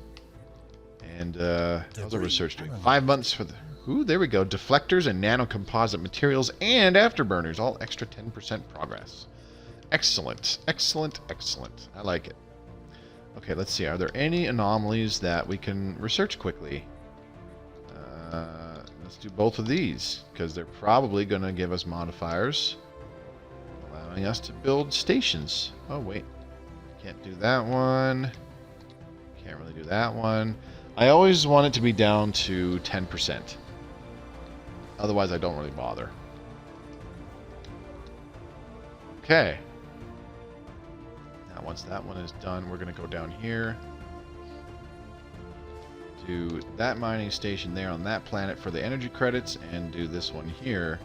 Speaker 1: And how's our research doing? 5 months for the... Ooh, there we go. Deflectors and nanocomposite materials and afterburners. All extra 10% progress. Excellent. Excellent. Excellent. I like it. Okay, let's see. Are there any anomalies that we can research quickly? Let's do both of these, because they're probably going to give us modifiers, allowing us to build stations. Oh, wait. Can't do that one. Can't really do that one. I always want it to be down to 10%. Otherwise, I don't really bother. Okay. Now, once that one is done, we're going to go down here. Do that mining station there on that planet for the energy credits, and do this one here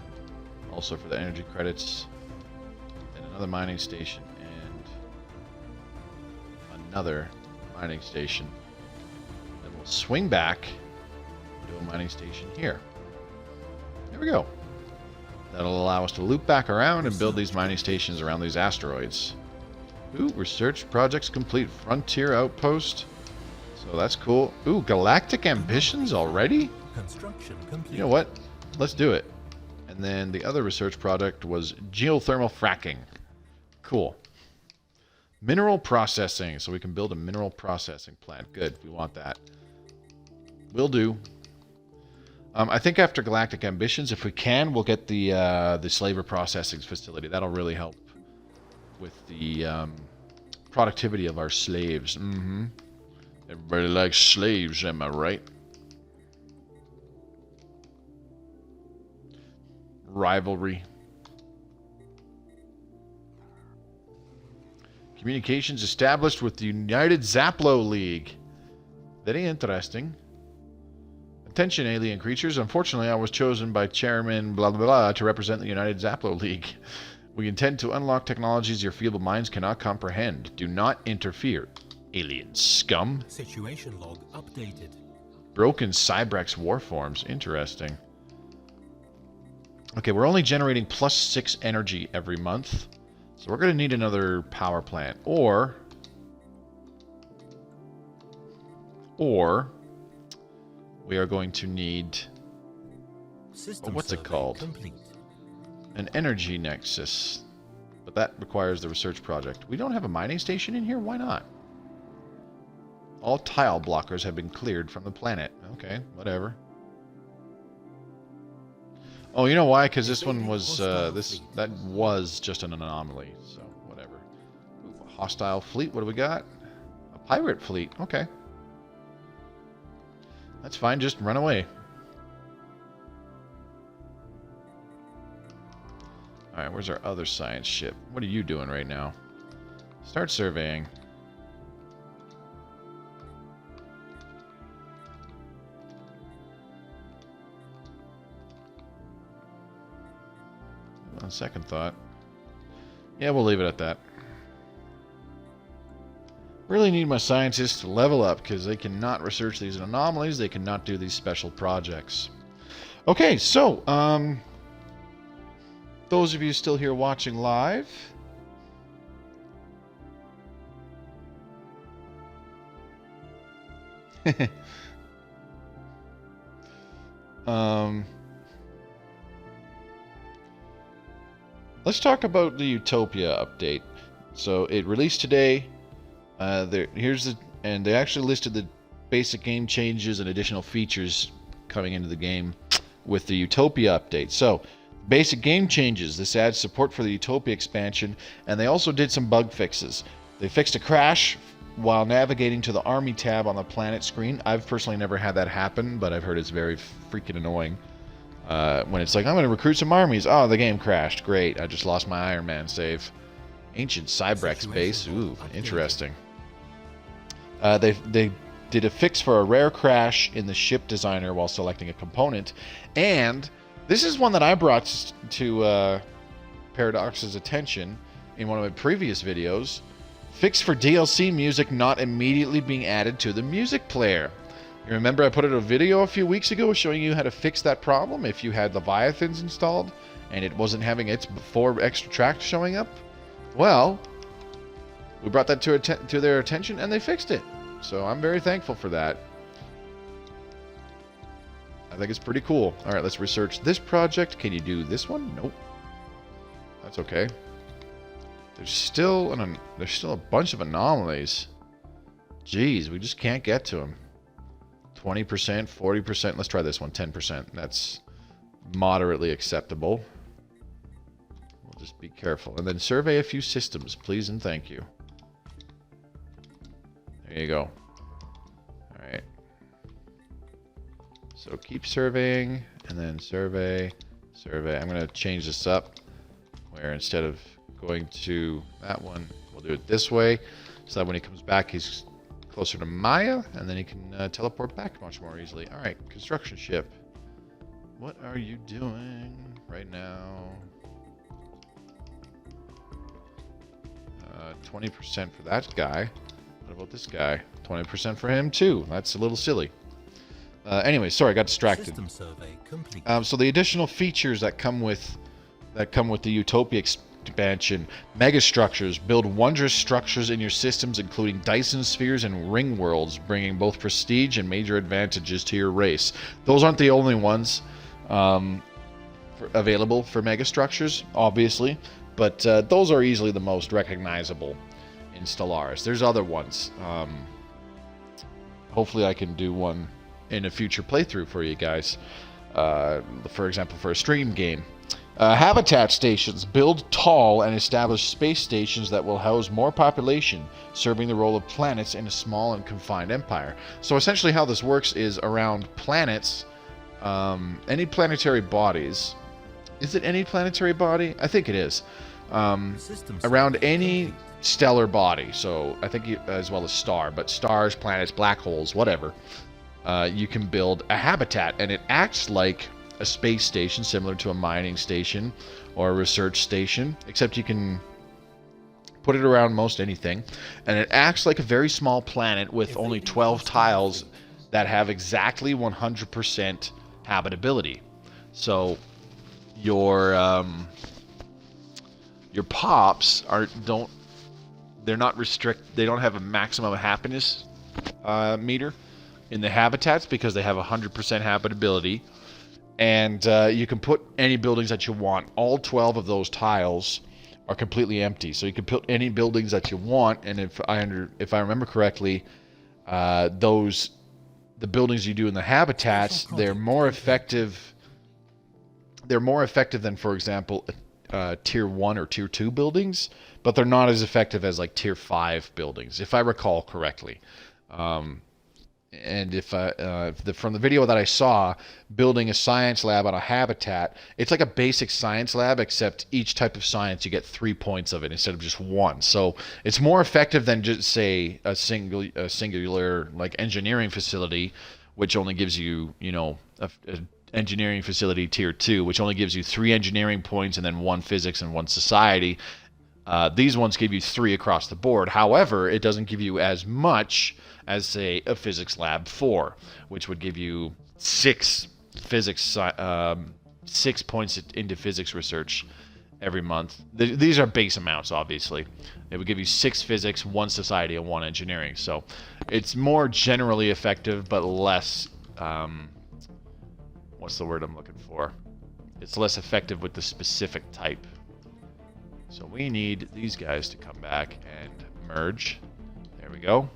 Speaker 1: also for the energy credits. Then another mining station. Another mining station. Then we'll swing back and do a mining station here. There we go. That'll allow us to loop back around and build these mining stations around these asteroids. Ooh, research projects complete. Frontier outpost. So that's cool. Ooh, galactic ambitions already?
Speaker 2: Construction complete.
Speaker 1: You know what? Let's do it. And then the other research project was geothermal fracking. Cool. Mineral processing, so we can build a mineral processing plant. Good, we want that. Will do. I think after Galactic Ambitions, if we can, we'll get the slaver processing facility. That'll really help with the productivity of our slaves. Mm-hmm. Everybody likes slaves, am I right? Rivalry. Communications established with the United Zaplo League. Very interesting. Attention, alien creatures. Unfortunately, I was chosen by Chairman blah blah blah to represent the United Zaplo League. We intend to unlock technologies your feeble minds cannot comprehend. Do not interfere, alien scum.
Speaker 2: Situation log updated.
Speaker 1: Broken Cybrex warforms. Interesting. Okay, we're only generating +6 energy every month. So we're going to need another power plant. Or we are going to need... what's it called?
Speaker 2: Complete.
Speaker 1: An energy nexus. But that requires the research project. We don't have a mining station in here? Why not? All tile blockers have been cleared from the planet. Okay, whatever. Oh, you know why? Because this one was that was just an anomaly. So whatever. Ooh, a hostile fleet. What do we got? A pirate fleet. Okay, that's fine. Just run away. All right. Where's our other science ship? What are you doing right now? Start surveying. On second thought, yeah, we'll leave it at that. Really need my scientists to level up because they cannot research these anomalies. They cannot do these special projects. Okay, so those of you still here watching live, let's talk about the Utopia update. So it released today. And they actually listed the basic game changes and additional features coming into the game with the Utopia update. So, basic game changes. This adds support for the Utopia expansion, and they also did some bug fixes. They fixed a crash while navigating to the Army tab on the planet screen. I've personally never had that happen, but I've heard it's very freaking annoying. When it's like, I'm going to recruit some armies. Oh, the game crashed. Great. I just lost my Iron Man save. Ancient Cybrex base. Ooh, interesting. They did a fix for a rare crash in the ship designer while selecting a component. And this is one that I brought to Paradox's attention in one of my previous videos. Fix for DLC music not immediately being added to the music player. You remember I put out a video a few weeks ago showing you how to fix that problem if you had Leviathans installed and it wasn't having its 4 extra tracks showing up? Well, we brought that to their attention and they fixed it. So I'm very thankful for that. I think it's pretty cool. Alright, let's research this project. Can you do this one? Nope. That's okay. There's still a bunch of anomalies. Jeez, we just can't get to them. 20%, 40%. Let's try this one. 10%. That's moderately acceptable. We'll just be careful. And then survey a few systems, please and thank you. There you go. Alright. So keep surveying, and then survey, survey. I'm going to change this up, where instead of going to that one, we'll do it this way, so that when he comes back, he's closer to Maya, and then he can teleport back much more easily. Alright, construction ship. What are you doing right now? 20% for that guy. What about this guy? 20% for him too. That's a little silly. Anyway, sorry, I got distracted.
Speaker 2: System survey complete.
Speaker 1: So the additional features that come with the Utopia expansion: mega structures. Build wondrous structures in your systems, including Dyson spheres and ring worlds, bringing both prestige and major advantages to your race. Those aren't the only ones available for mega structures, obviously, but those are easily the most recognizable in Stellaris. There's other ones. Hopefully I can do one in a future playthrough for you guys. For example, for a stream game. Habitat stations. Build tall and establish space stations that will house more population, serving the role of planets in a small and confined empire. So essentially how this works is around planets, any planetary bodies. Is it any planetary body? I think it is. Around any stellar body, so I think as well as star, but stars, planets, black holes, whatever, you can build a habitat, and it acts like a space station, similar to a mining station or a research station, except you can put it around most anything, and it acts like a very small planet with only 12 tiles that have exactly 100% habitability. So your pops they're not they don't have a maximum happiness meter in the habitats because they have 100% habitability, and you can put any buildings that you want. All 12 of those tiles are completely empty, so you can put any buildings that you want. And if I remember correctly, the buildings you do in the habitats, they're more effective. They're more effective than, for example, tier 1 or tier 2 buildings, but they're not as effective as like tier 5 buildings, if I recall correctly. And from the video that I saw, building a science lab on a habitat, it's like a basic science lab, except each type of science you get 3 points of it instead of just 1. So it's more effective than just, say, a singular like engineering facility, which only gives you, a engineering facility tier 2, which only gives you 3 engineering points and then 1 physics and 1 society. These ones give you 3 across the board. However, it doesn't give you as much as, say, a Physics Lab 4, which would give you 6 physics, 6 points into physics research every month. These are base amounts, obviously. It would give you 6 physics, 1 society, and 1 engineering. So it's more generally effective, but less, what's the word I'm looking for? It's less effective with the specific type. So we need these guys to come back and merge. There we go.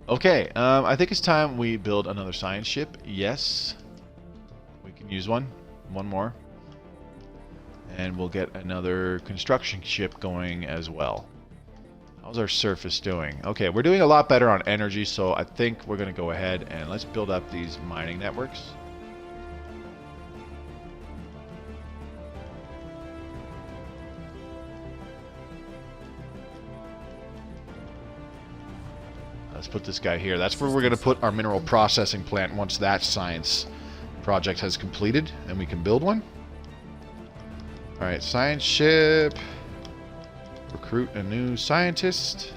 Speaker 1: Okay, I think it's time we build another science ship. Yes, we can use one. One more. And we'll get another construction ship going as well. How's our surface doing? Okay, we're doing a lot better on energy, so I think we're going to go ahead and let's build up these mining networks. Let's put this guy here. That's where we're going to put our mineral processing plant once that science project has completed and we can build one. Alright, science ship. Recruit a new scientist.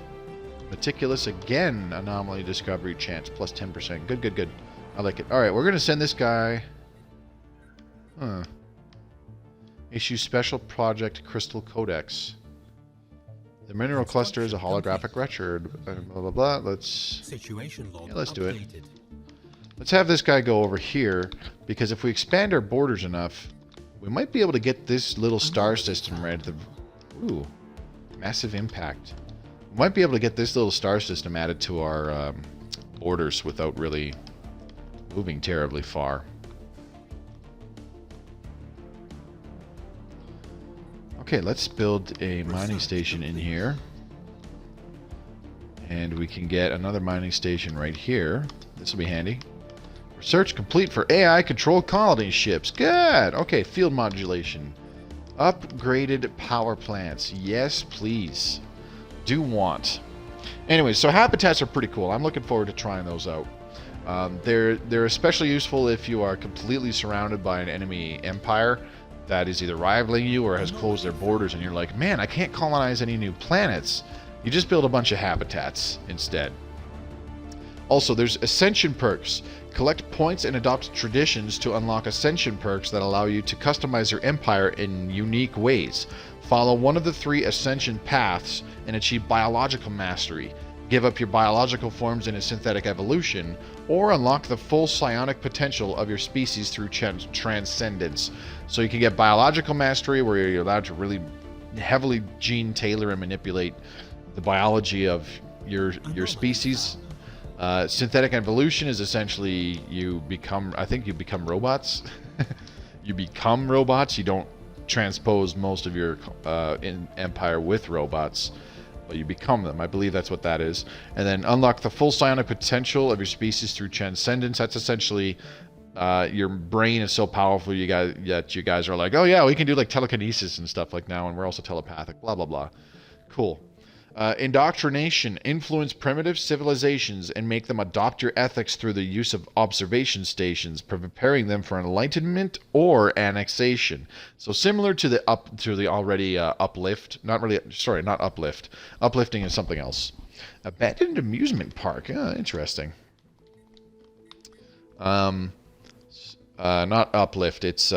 Speaker 1: Meticulous again. Anomaly discovery chance plus 10%. Good, good, good. I like it. Alright, we're going to send this guy. Issue special project crystal codex. The mineral cluster is a holographic record. Blah, blah, blah. Let's do it. Let's have this guy go over here, because if we expand our borders enough, we might be able to get this little star system right at the... Ooh, massive impact. We might be able to get this little star system added to our borders without really moving terribly far. Okay, let's build a mining station in here. And we can get another mining station right here. This will be handy. Research complete for AI-controlled colony ships. Good! Okay, field modulation. Upgraded power plants. Yes, please. Do want. Anyways, so habitats are pretty cool. I'm looking forward to trying those out. They're especially useful if you are completely surrounded by an enemy empire that is either rivaling you or has closed their borders, and you're like, man, I can't colonize any new planets. You just build a bunch of habitats instead. Also, there's Ascension perks. Collect points and adopt traditions to unlock Ascension perks that allow you to customize your empire in unique ways. Follow one of the 3 Ascension paths and achieve biological mastery. Give up your biological forms in a synthetic evolution, or unlock the full psionic potential of your species through transcendence. So you can get biological mastery, where you're allowed to really heavily gene tailor and manipulate the biology of your species. Synthetic evolution is essentially you become, I think you become robots. You become robots. You don't transpose most of your empire with robots, but you become them. I believe that's what that is. And then unlock the full psionic potential of your species through transcendence. That's essentially your brain is so powerful that you guys are like, oh yeah, we can do like telekinesis and stuff like now, and we're also telepathic, blah blah blah. Cool. Indoctrination. Influence primitive civilizations and make them adopt your ethics through the use of observation stations, preparing them for enlightenment or annexation. So similar to the already uplift. Not really. Sorry, not uplift. Uplifting is something else. Abandoned amusement park. Interesting. Not uplift. It's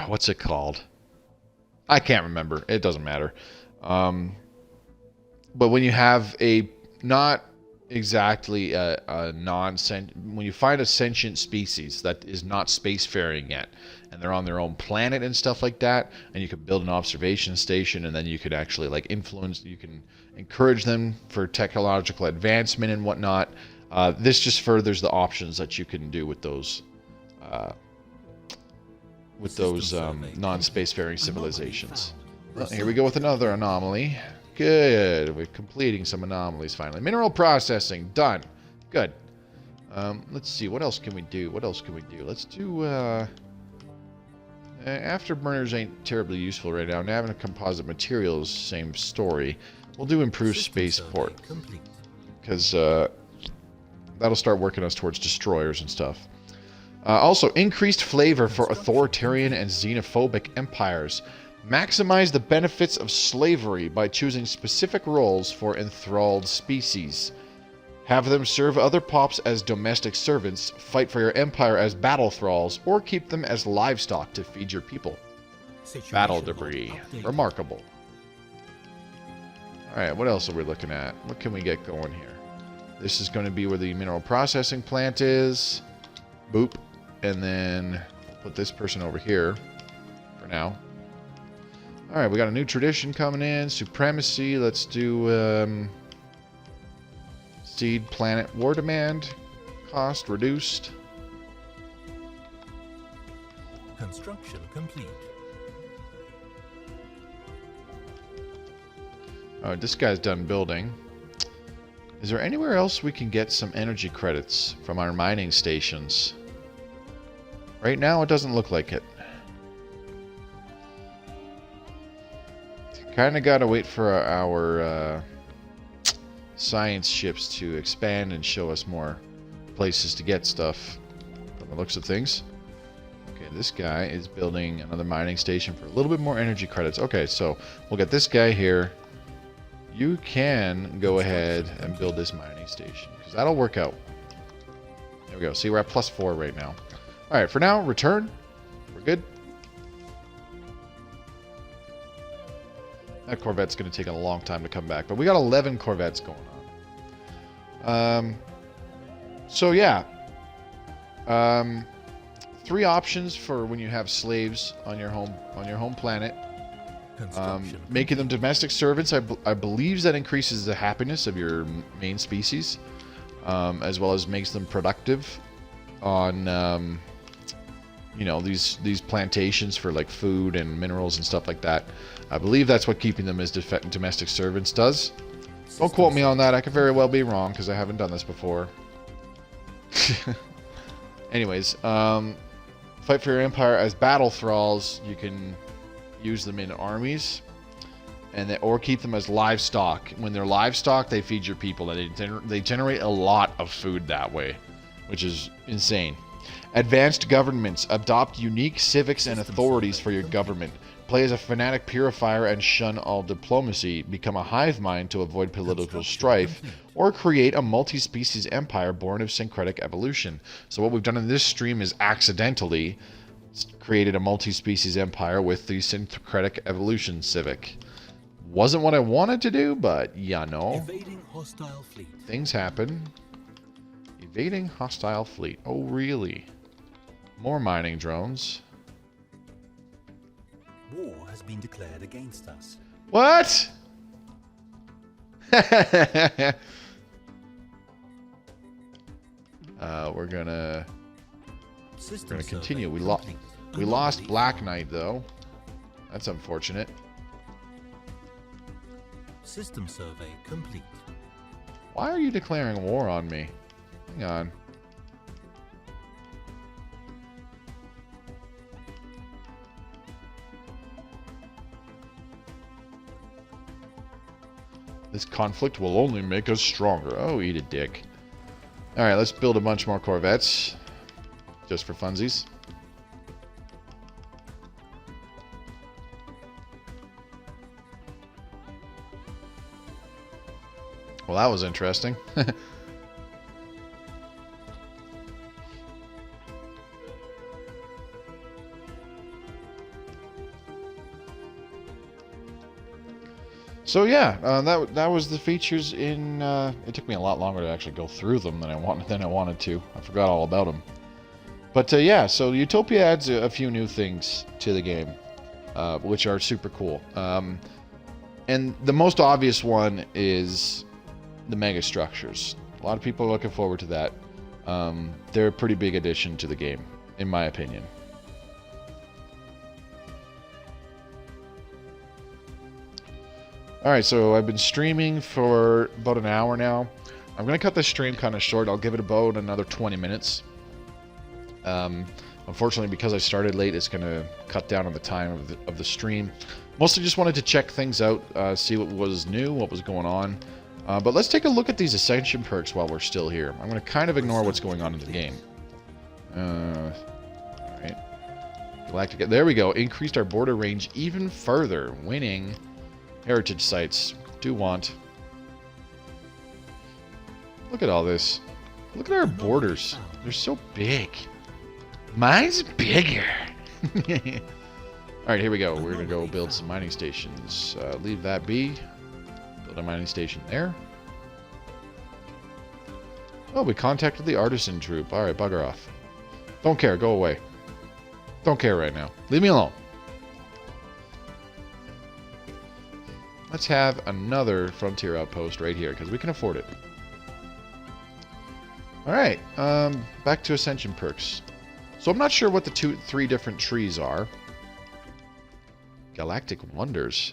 Speaker 1: what's it called? I can't remember. It doesn't matter. But when you have a not exactly a when you find a sentient species that is not spacefaring yet, and they're on their own planet and stuff like that, and you could build an observation station, and then you could actually like influence, you can encourage them for technological advancement and whatnot. This just furthers the options that you can do with those non-spacefaring civilizations. Well, here we go with another anomaly. Good. We're completing some anomalies finally. Mineral processing. Done. Good. Let's see. What else can we do? Let's do... afterburners ain't terribly useful right now. Nav and composite materials, same story. We'll do improved spaceport. Because that'll start working us towards destroyers and stuff. Also, increased flavor for authoritarian and xenophobic empires. Maximize the benefits of slavery by choosing specific roles for enthralled species. Have them serve other pops as domestic servants, fight for your empire as battle thralls, or keep them as livestock to feed your people. Battle debris. Remarkable. Alright, what else are we looking at? What can we get going here? This is going to be where the mineral processing plant is. Boop. And then put this person over here for now. Alright, we got a new tradition coming in. Supremacy. Let's do seed planet war demand. Cost reduced.
Speaker 2: Construction complete.
Speaker 1: Alright, this guy's done building. Is there anywhere else we can get some energy credits from our mining stations? Right now, it doesn't look like it. Kind of got to wait for our science ships to expand and show us more places to get stuff from the looks of things. Okay, this guy is building another mining station for a little bit more energy credits. Okay, so we'll get this guy here. You can go ahead and build this mining station, because that'll work out. There we go. See, we're at +4 right now. Alright, for now, return. We're good. That Corvette's going to take a long time to come back, but we got 11 Corvettes going on. So, yeah. 3 options for when you have slaves on your home planet. Making them domestic servants, I believe that increases the happiness of your main species, as well as makes them productive on, you know, these plantations for like food and minerals and stuff like that. I believe that's what keeping them as domestic servants does. Don't quote me on that. I could very well be wrong because I haven't done this before. Anyways, fight for your empire as battle thralls. You can use them in armies, or keep them as livestock. When they're livestock, they feed your people, and they generate a lot of food that way, which is insane. Advanced governments. Adopt unique civics and authorities for your government. Play as a fanatic purifier and shun all diplomacy. Become a hive mind to avoid political strife, or create a multi-species empire born of syncretic evolution. So what we've done in this stream is accidentally created a multi-species empire with the syncretic evolution civic. Wasn't what I wanted to do, but yeah, no.
Speaker 2: Evading hostile fleet.
Speaker 1: Things happen. Evading hostile fleet. Oh, really? More mining drones.
Speaker 2: War has been declared against us.
Speaker 1: What? We're gonna continue. We lost Black Knight though. That's unfortunate.
Speaker 2: System survey complete.
Speaker 1: Why are you declaring war on me? Hang on. This conflict will only make us stronger. Oh, eat a dick. Alright, let's build a bunch more Corvettes. Just for funsies. Well, that was interesting. So yeah, that was the features in. It took me a lot longer to actually go through them than I wanted to. I forgot all about them. But yeah, so Utopia adds a few new things to the game, which are super cool. And the most obvious one is the mega structures. A lot of people are looking forward to that. They're a pretty big addition to the game, in my opinion. Alright, so I've been streaming for about an hour now. I'm going to cut this stream kind of short. I'll give it about another 20 minutes. Unfortunately, because I started late, it's going to cut down on the time of the stream. Mostly just wanted to check things out, see what was new, what was going on. But let's take a look at these Ascension perks while we're still here. I'm going to kind of ignore what's going on in the game. Alright. Galactic. There we go. Increased our border range even further. Winning. Heritage sites. Do want. Look at all this. Look at our borders. They're so big. Mine's bigger. Alright, here we go. We're going to go build some mining stations. Leave that be. Build a mining station there. Oh, we contacted the artisan troop. Alright, bugger off. Don't care. Go away. Don't care right now. Leave me alone. Let's have another frontier outpost right here, because we can afford it. Alright, back to Ascension perks. So I'm not sure what the three different trees are. Galactic Wonders.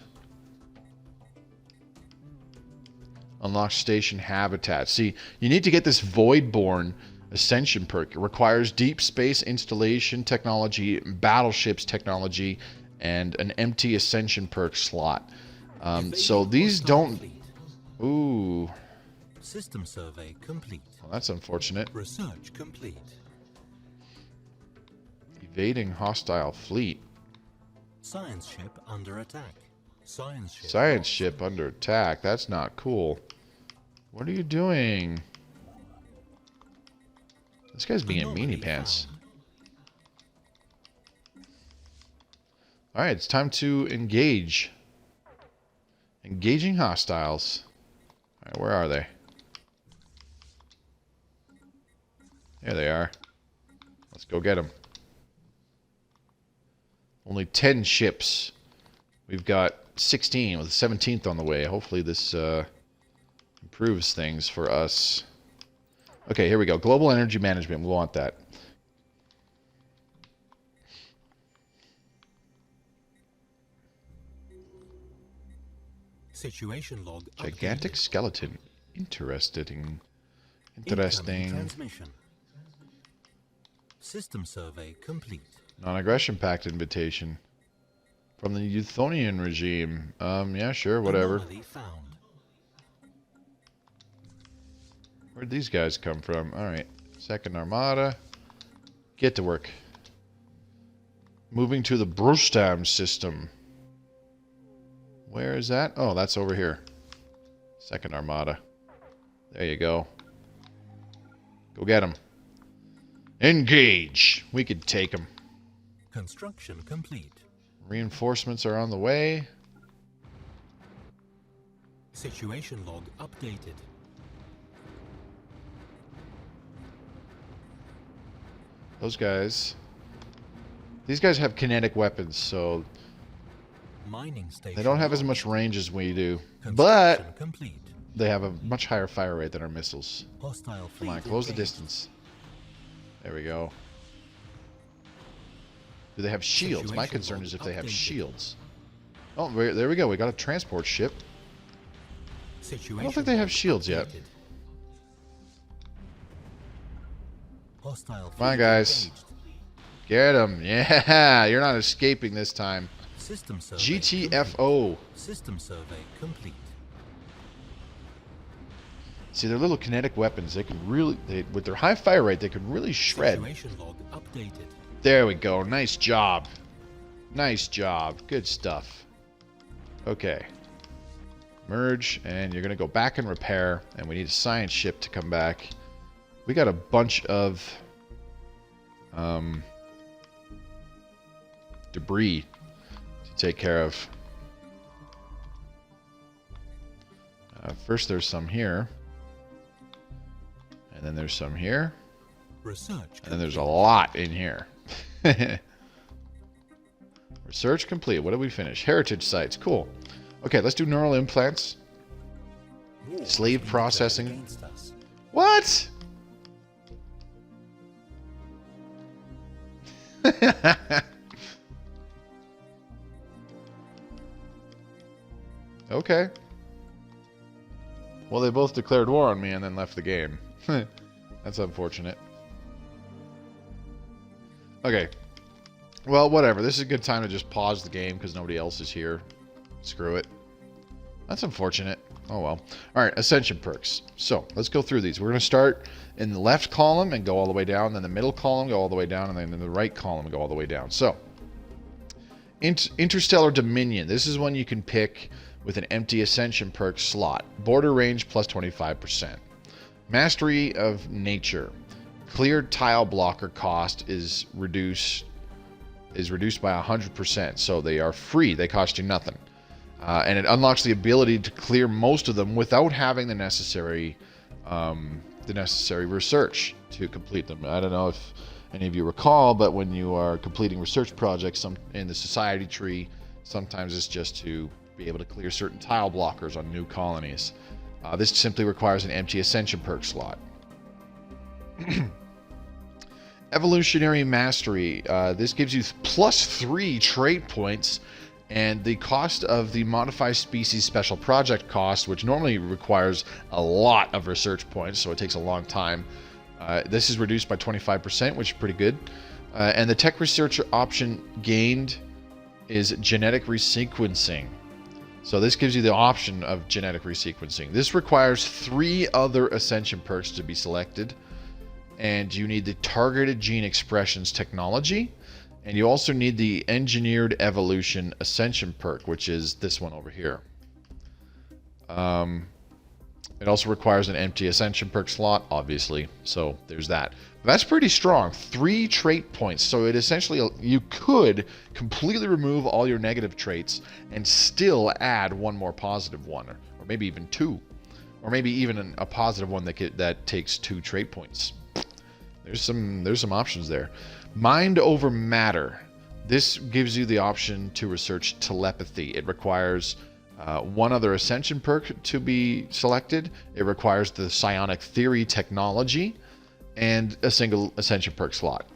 Speaker 1: Unlock station habitat. See, you need to get this Voidborn Ascension perk. It requires deep space installation technology, battleships technology, and an empty Ascension perk slot. So these don't... Ooh.
Speaker 2: System survey complete.
Speaker 1: Well, that's unfortunate.
Speaker 2: Research complete.
Speaker 1: Evading hostile fleet.
Speaker 2: Science ship under attack.
Speaker 1: Science ship under attack. That's not cool. What are you doing? This guy's being a meanie pants. Alright, it's time to engage. Engaging hostiles. Alright, where are they? There they are. Let's go get them. Only 10 ships. We've got 16 with the 17th on the way. Hopefully this improves things for us. Okay, here we go. Global energy management. We want that.
Speaker 2: Situation log.
Speaker 1: Gigantic
Speaker 2: updated.
Speaker 1: skeleton. Interesting.
Speaker 2: Incoming transmission. System survey complete.
Speaker 1: Non-aggression pact invitation. From the Euthonian regime. Yeah, sure, whatever.
Speaker 2: Anomaly found.
Speaker 1: Where'd these guys come from? Alright. Second Armada. Get to work. Moving to the Brustam system. Where is that? Oh, that's over here. Second Armada. There you go. Go get them. Engage! We could take them.
Speaker 2: Construction complete.
Speaker 1: Reinforcements are on the way.
Speaker 2: Situation log updated.
Speaker 1: Those guys. These guys have kinetic weapons, so
Speaker 2: Mining station.
Speaker 1: they don't have as much range as we do.
Speaker 2: Construction
Speaker 1: But
Speaker 2: complete.
Speaker 1: they have a much higher fire rate than our missiles.
Speaker 2: Hostile fleet.
Speaker 1: Come on, close the
Speaker 2: engaged.
Speaker 1: distance. There we go. Do they have shields? My
Speaker 2: Situation
Speaker 1: concern
Speaker 2: log
Speaker 1: is if they have
Speaker 2: updated.
Speaker 1: shields. Oh, there we go. We got a transport ship.
Speaker 2: Situation
Speaker 1: I don't think they have
Speaker 2: log
Speaker 1: shields yet.
Speaker 2: updated. Hostile
Speaker 1: Come on,
Speaker 2: fleet
Speaker 1: guys.
Speaker 2: engaged.
Speaker 1: Get them. Yeah, you're not escaping this time.
Speaker 2: System survey
Speaker 1: GTFO.
Speaker 2: System survey complete.
Speaker 1: See, their little kinetic weapons, they can really, with their high fire rate, they can really shred.
Speaker 2: Situation log updated.
Speaker 1: There we go. Nice job. Nice job. Good stuff. Okay. Merge, and you're going to go back and repair, and we need a science ship to come back. We got a bunch of debris to take care of. First, there's some here. And then there's some here.
Speaker 2: Research.
Speaker 1: And then there's a lot in here. Research complete. What did we finish? Heritage sites. Cool. Okay, let's do neural implants.
Speaker 2: War has
Speaker 1: Slave
Speaker 2: been
Speaker 1: processing.
Speaker 2: declared against us.
Speaker 1: What? Okay. Well, they both declared war on me and then left the game. That's unfortunate. Okay. Well, whatever. This is a good time to just pause the game because nobody else is here. Screw it. That's unfortunate. Oh well. All right, ascension perks. So let's go through these. We're going to start in the left column and go all the way down, then the middle column, go all the way down, and then in the right column, go all the way down. So Interstellar Dominion. This is one you can pick with an empty ascension perk slot. Border range plus 25%. Mastery of Nature. Cleared tile blocker cost is reduced by 100%. So they are free. They cost you nothing. And it unlocks the ability to clear most of them without having the necessary research to complete them. I don't know if any of you recall, but when you are completing research projects in the society tree, sometimes it's just to be able to clear certain tile blockers on new colonies. This simply requires an empty ascension perk slot. Evolutionary Mastery. This gives you +3 trait points, and the cost of the Modify Species Special Project cost, which normally requires a lot of research points, so it takes a long time. This is reduced by 25%, which is pretty good. And the tech research option gained is genetic resequencing. So this gives you the option of genetic resequencing. This requires 3 other ascension perks to be selected. And you need the targeted gene expressions technology. And you also need the engineered evolution ascension perk, which is this one over here. It also requires an empty ascension perk slot, obviously. So there's that. But that's pretty strong. 3 trait points. So it essentially, you could completely remove all your negative traits and still add one more positive one, or maybe even 2, or maybe even a positive one that takes 2 trait points. There's some options there. Mind over matter. This gives you the option to research telepathy. It requires 1 other ascension perk to be selected. It requires the psionic theory technology and a single ascension perk slot.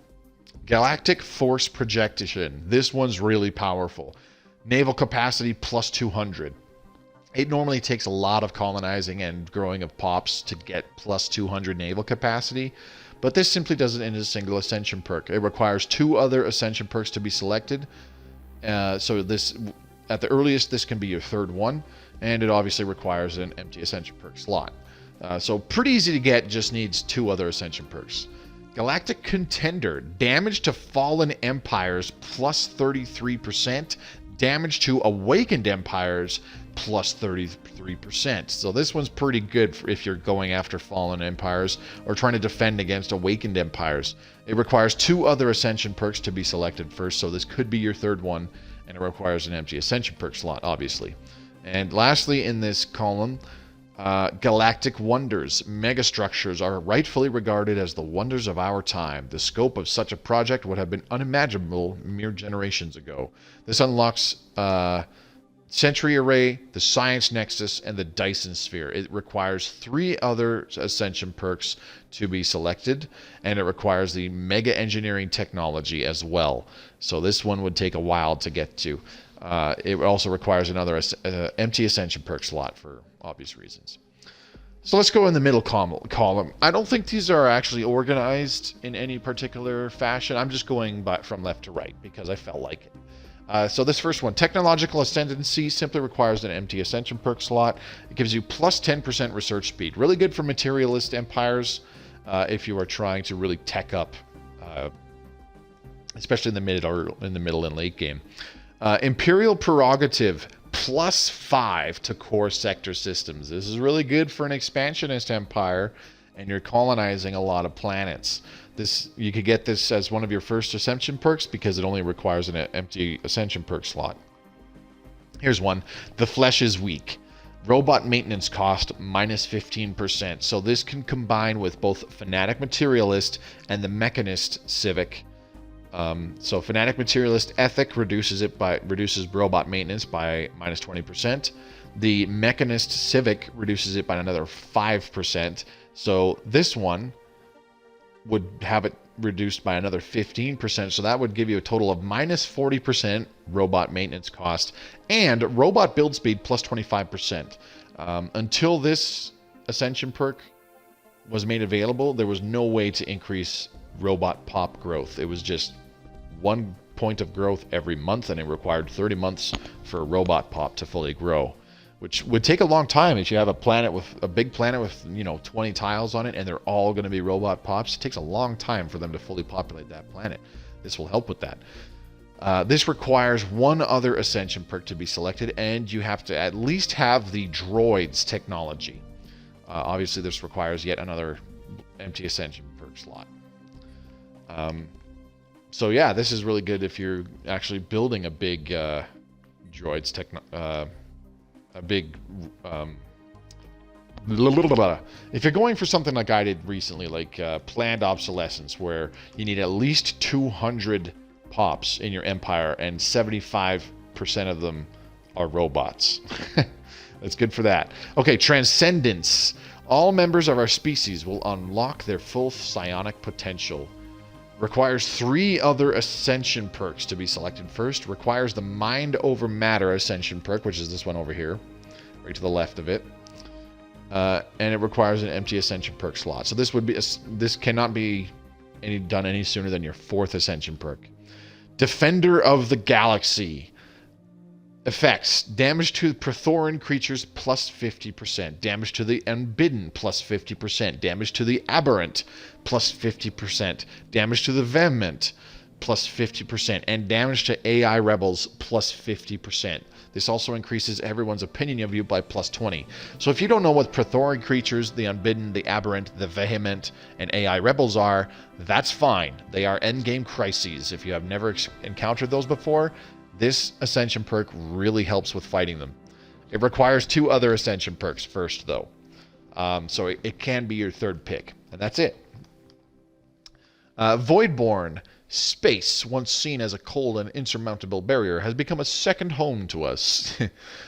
Speaker 1: Galactic force projection. This one's really powerful. Naval capacity plus 200. It normally takes a lot of colonizing and growing of pops to get plus 200 naval capacity, but this simply does it in a single ascension perk. It requires 2 other ascension perks to be selected. So this, at the earliest, this can be your 3rd one, and it obviously requires an empty ascension perk slot. So pretty easy to get, just needs 2 other ascension perks. Galactic Contender. Damage to fallen empires plus 33%. Damage to awakened empires plus 33%. So this one's pretty good if you're going after fallen empires or trying to defend against awakened empires. It requires 2 other ascension perks to be selected first, so this could be your 3rd one, and it requires an empty ascension perk slot, obviously. And lastly, in this column, Galactic Wonders. Megastructures are rightfully regarded as the wonders of our time. The scope of such a project would have been unimaginable mere generations ago. This unlocks Century Array, the Science Nexus, and the Dyson Sphere. It requires 3 other ascension perks to be selected, and it requires the Mega Engineering technology as well. So this one would take a while to get to. It also requires another empty ascension perk slot for obvious reasons. So let's go in the middle column. I don't think these are actually organized in any particular fashion. I'm just going from left to right because I felt like it. So this first one, Technological Ascendancy, simply requires an empty ascension perk slot. It gives you plus 10% research speed. Really good for materialist empires if you are trying to really tech up, especially in the middle and late game. Imperial Prerogative, plus 5 to core sector systems. This is really good for an expansionist empire, and you're colonizing a lot of planets. You could get this as one of your first ascension perks because it only requires an empty ascension perk slot. Here's one. The Flesh is Weak. Robot maintenance cost minus 15%. So this can combine with both Fanatic Materialist and the Mechanist Civic. So Fanatic Materialist Ethic reduces robot maintenance by minus 20%. The Mechanist Civic reduces it by another 5%. So this one would have it reduced by another 15%. So that would give you a total of minus 40% robot maintenance cost and robot build speed plus 25%. Until this Ascension perk was made available, there was no way to increase robot pop growth. It was just 1 point of growth every month, and it required 30 months for a robot pop to fully grow. which would take a long time if you have a big planet with 20 tiles on it, and they're all going to be robot pops. It takes a long time for them to fully populate that planet. This will help with that. This requires one other Ascension perk to be selected, and you have to at least have the droids technology. Obviously, this requires yet another empty Ascension perk slot. So yeah, this is really good if you're actually building a big droids if you're going for something like I did recently, like planned obsolescence, where you need at least 200 pops in your empire and 75% of them are robots. That's good for that. Okay, transcendence. All members of our species will unlock their full psionic potential. Requires 3 other Ascension perks to be selected first. Requires the Mind over Matter Ascension perk, which is this one over here, right to the left of it. And it requires an empty Ascension perk slot. So this cannot be done any sooner than your 4th Ascension perk. Defender of the Galaxy. Effects. Damage to Prothoran creatures plus 50%. Damage to the Unbidden plus 50%. Damage to the Aberrant plus 50%. Damage to the Vehement plus 50%. And damage to AI rebels plus 50%. This also increases everyone's opinion of you by plus 20. So if you don't know what Prothoran creatures, the Unbidden, the Aberrant, the Vehement, and AI rebels are, that's fine. They are endgame crises. If you have never encountered those before, this Ascension perk really helps with fighting them. It requires 2 other Ascension perks first, though. So it can be your 3rd pick. And that's it. Voidborn. Space, once seen as a cold and insurmountable barrier, has become a second home to us.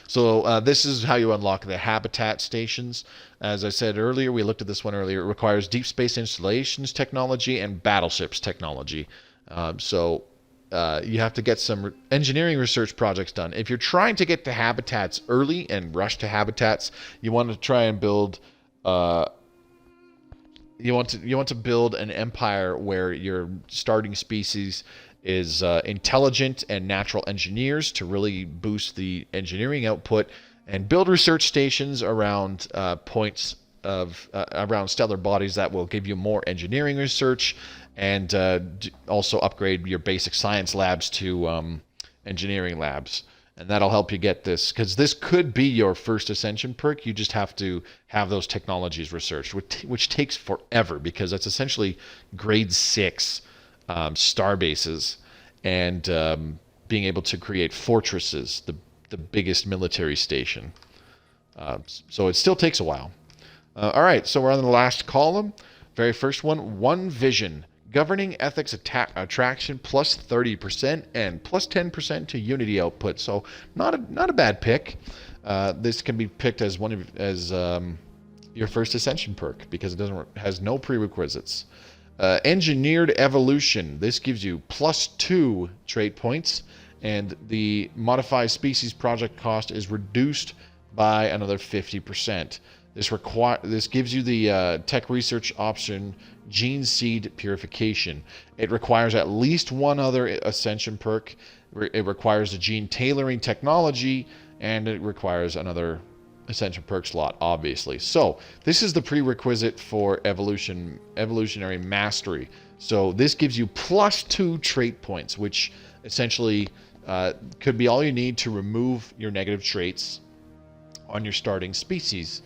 Speaker 1: So this is how you unlock the habitat stations. As I said earlier, we looked at this one earlier. It requires deep space installations technology and battleships technology. So you have to get some engineering research projects done. If you're trying to get to habitats early and rush to habitats, you want to try and build... You want to build an empire where your starting species is intelligent and natural engineers to really boost the engineering output, and build research stations around points of around stellar bodies that will give you more engineering research, and also upgrade your basic science labs to engineering labs. And that'll help you get this, because this could be your first Ascension perk. You just have to have those technologies researched, which takes forever, because it's essentially grade 6 star bases, and being able to create fortresses, the biggest military station. So it still takes a while. All right, so we're on the last column. Very first one vision. Governing ethics attraction plus 30% and plus 10% to unity output. So not a bad pick. This can be picked as your first Ascension perk, because it has no prerequisites. Engineered evolution. This gives you plus 2 trait points, and the modify species project cost is reduced by another 50%. This gives you the tech research option, gene seed purification. It requires at least 1 other Ascension perk. It requires the gene tailoring technology, and it requires another Ascension perk slot, obviously. So this is the prerequisite for evolutionary mastery. So this gives you plus 2 trait points, which essentially could be all you need to remove your negative traits on your starting species.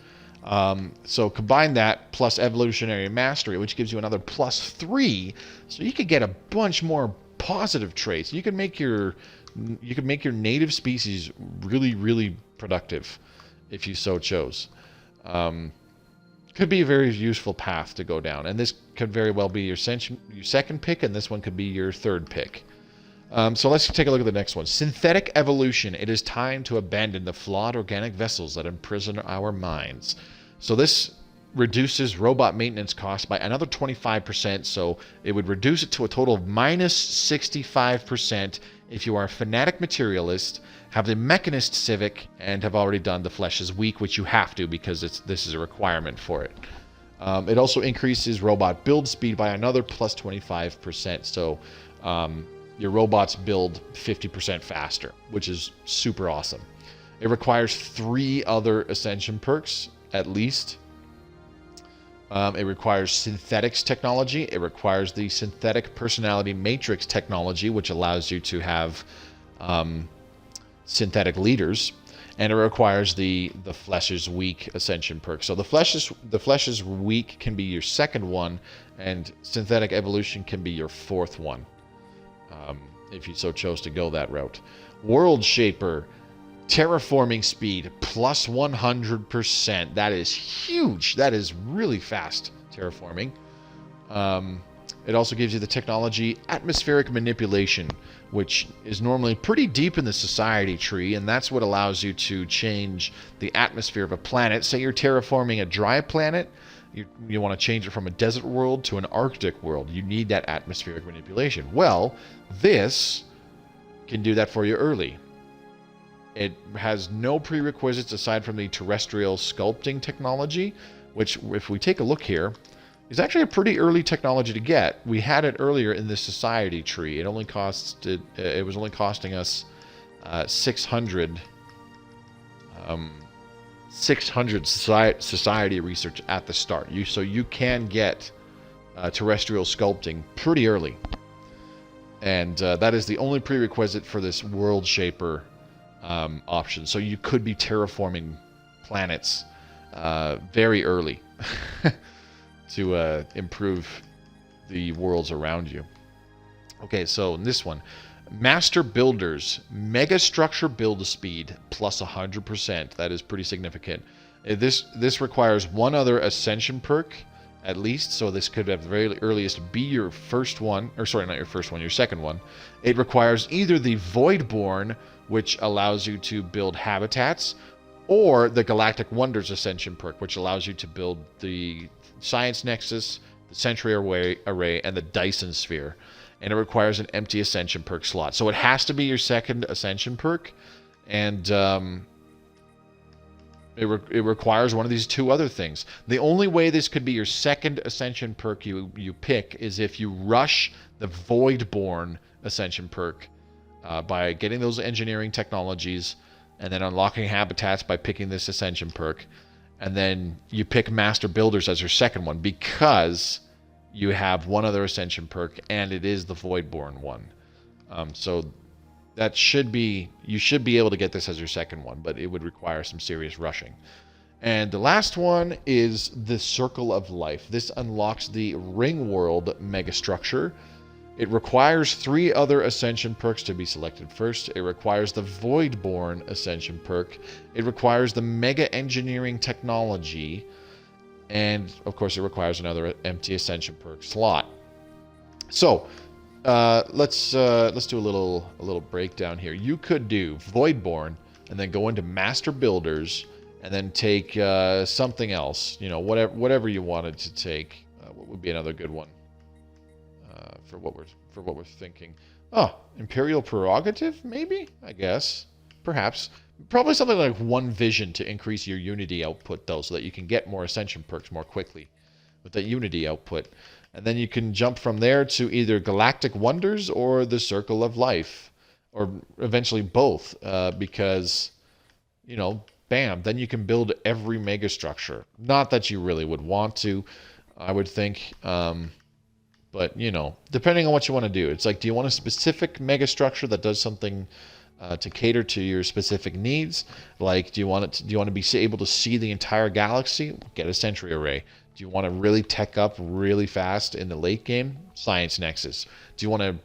Speaker 1: So combine that plus evolutionary mastery, which gives you another plus 3, so you could get a bunch more positive traits. You can make your native species really, really productive if you so chose. Could be a very useful path to go down, and this could very well be your second pick, and this one could be your 3rd pick. So let's take a look at the next one. Synthetic evolution. It is time to abandon the flawed organic vessels that imprison our minds. So this reduces robot maintenance costs by another 25%. So it would reduce it to a total of minus 65% if you are a fanatic materialist, have the mechanist civic, and have already done the flesh is weak, which you have to, because this is a requirement for it. It also increases robot build speed by another plus 25%. So your robots build 50% faster, which is super awesome. It requires 3 other ascension perks, at least. It requires synthetics technology. It requires the synthetic personality matrix technology, which allows you to have synthetic leaders. And it requires the flesh is weak ascension perk. So the flesh is weak can be your second one, and synthetic evolution can be your fourth one, if you so chose to go that route. World Shaper, terraforming speed plus 100%. That is huge. That is really fast terraforming. It also gives you the technology atmospheric manipulation, which is normally pretty deep in the society tree, and that's what allows you to change the atmosphere of a planet. Say you're terraforming a dry planet, you want to change it from a desert world to an Arctic world. You need that atmospheric manipulation. Well, this can do that for you early. It has no prerequisites aside from the terrestrial sculpting technology, which, if we take a look here, is actually a pretty early technology to get. We had it earlier in the society tree. It only costed, it was only costing us 600 society research at the start. So you can get terrestrial sculpting pretty early, and that is the only prerequisite for this World Shaper option. So you could be terraforming planets very early to improve the worlds around you. Okay, so in this one, Master Builders, Mega Structure Build Speed plus 100%. That is pretty significant. This requires 1 other Ascension perk, at least, so this could at the very earliest be your first one, or sorry, not your first one, your second one. It requires either the Voidborn, which allows you to build habitats, or the Galactic Wonders Ascension perk, which allows you to build the Science Nexus, the Sentry Array, and the Dyson Sphere. And it requires an empty Ascension perk slot. So it has to be your second Ascension perk, and it requires one of these 2 other things. The only way this could be your second Ascension perk you pick is if you rush the Voidborn Ascension perk by getting those engineering technologies, and then unlocking habitats by picking this Ascension perk. And then you pick Master Builders as your second one, because you have 1 other Ascension perk, and it is the Voidborn one. So that should be, you should be able to get this as your second one, but it would require some serious rushing. And the last one is the Circle of Life. This unlocks the Ring World Megastructure. It requires 3 other Ascension perks to be selected first. It requires the Voidborn Ascension perk. It requires the Mega Engineering Technology. And, of course, it requires another empty Ascension perk slot. So, let's do a little breakdown here. You could do Voidborn, and then go into Master Builders, and then take something else. You know, whatever you wanted to take. What would be another good one? For what we're thinking. Oh, Imperial Prerogative, maybe? I guess. Perhaps. Probably something like 1 Vision to increase your Unity output, though, so that you can get more Ascension perks more quickly with that Unity output. And then you can jump from there to either Galactic Wonders or the Circle of Life. Or eventually both, because, you know, bam, then you can build every megastructure. Not that you really would want to, I would think. But, you know, depending on what you want to do. It's like, do you want a specific megastructure that does something to cater to your specific needs? Like, do you want to be able to see the entire galaxy? Get a Sentry Array. Do you want to really tech up really fast in the late game? Science Nexus. Do you want to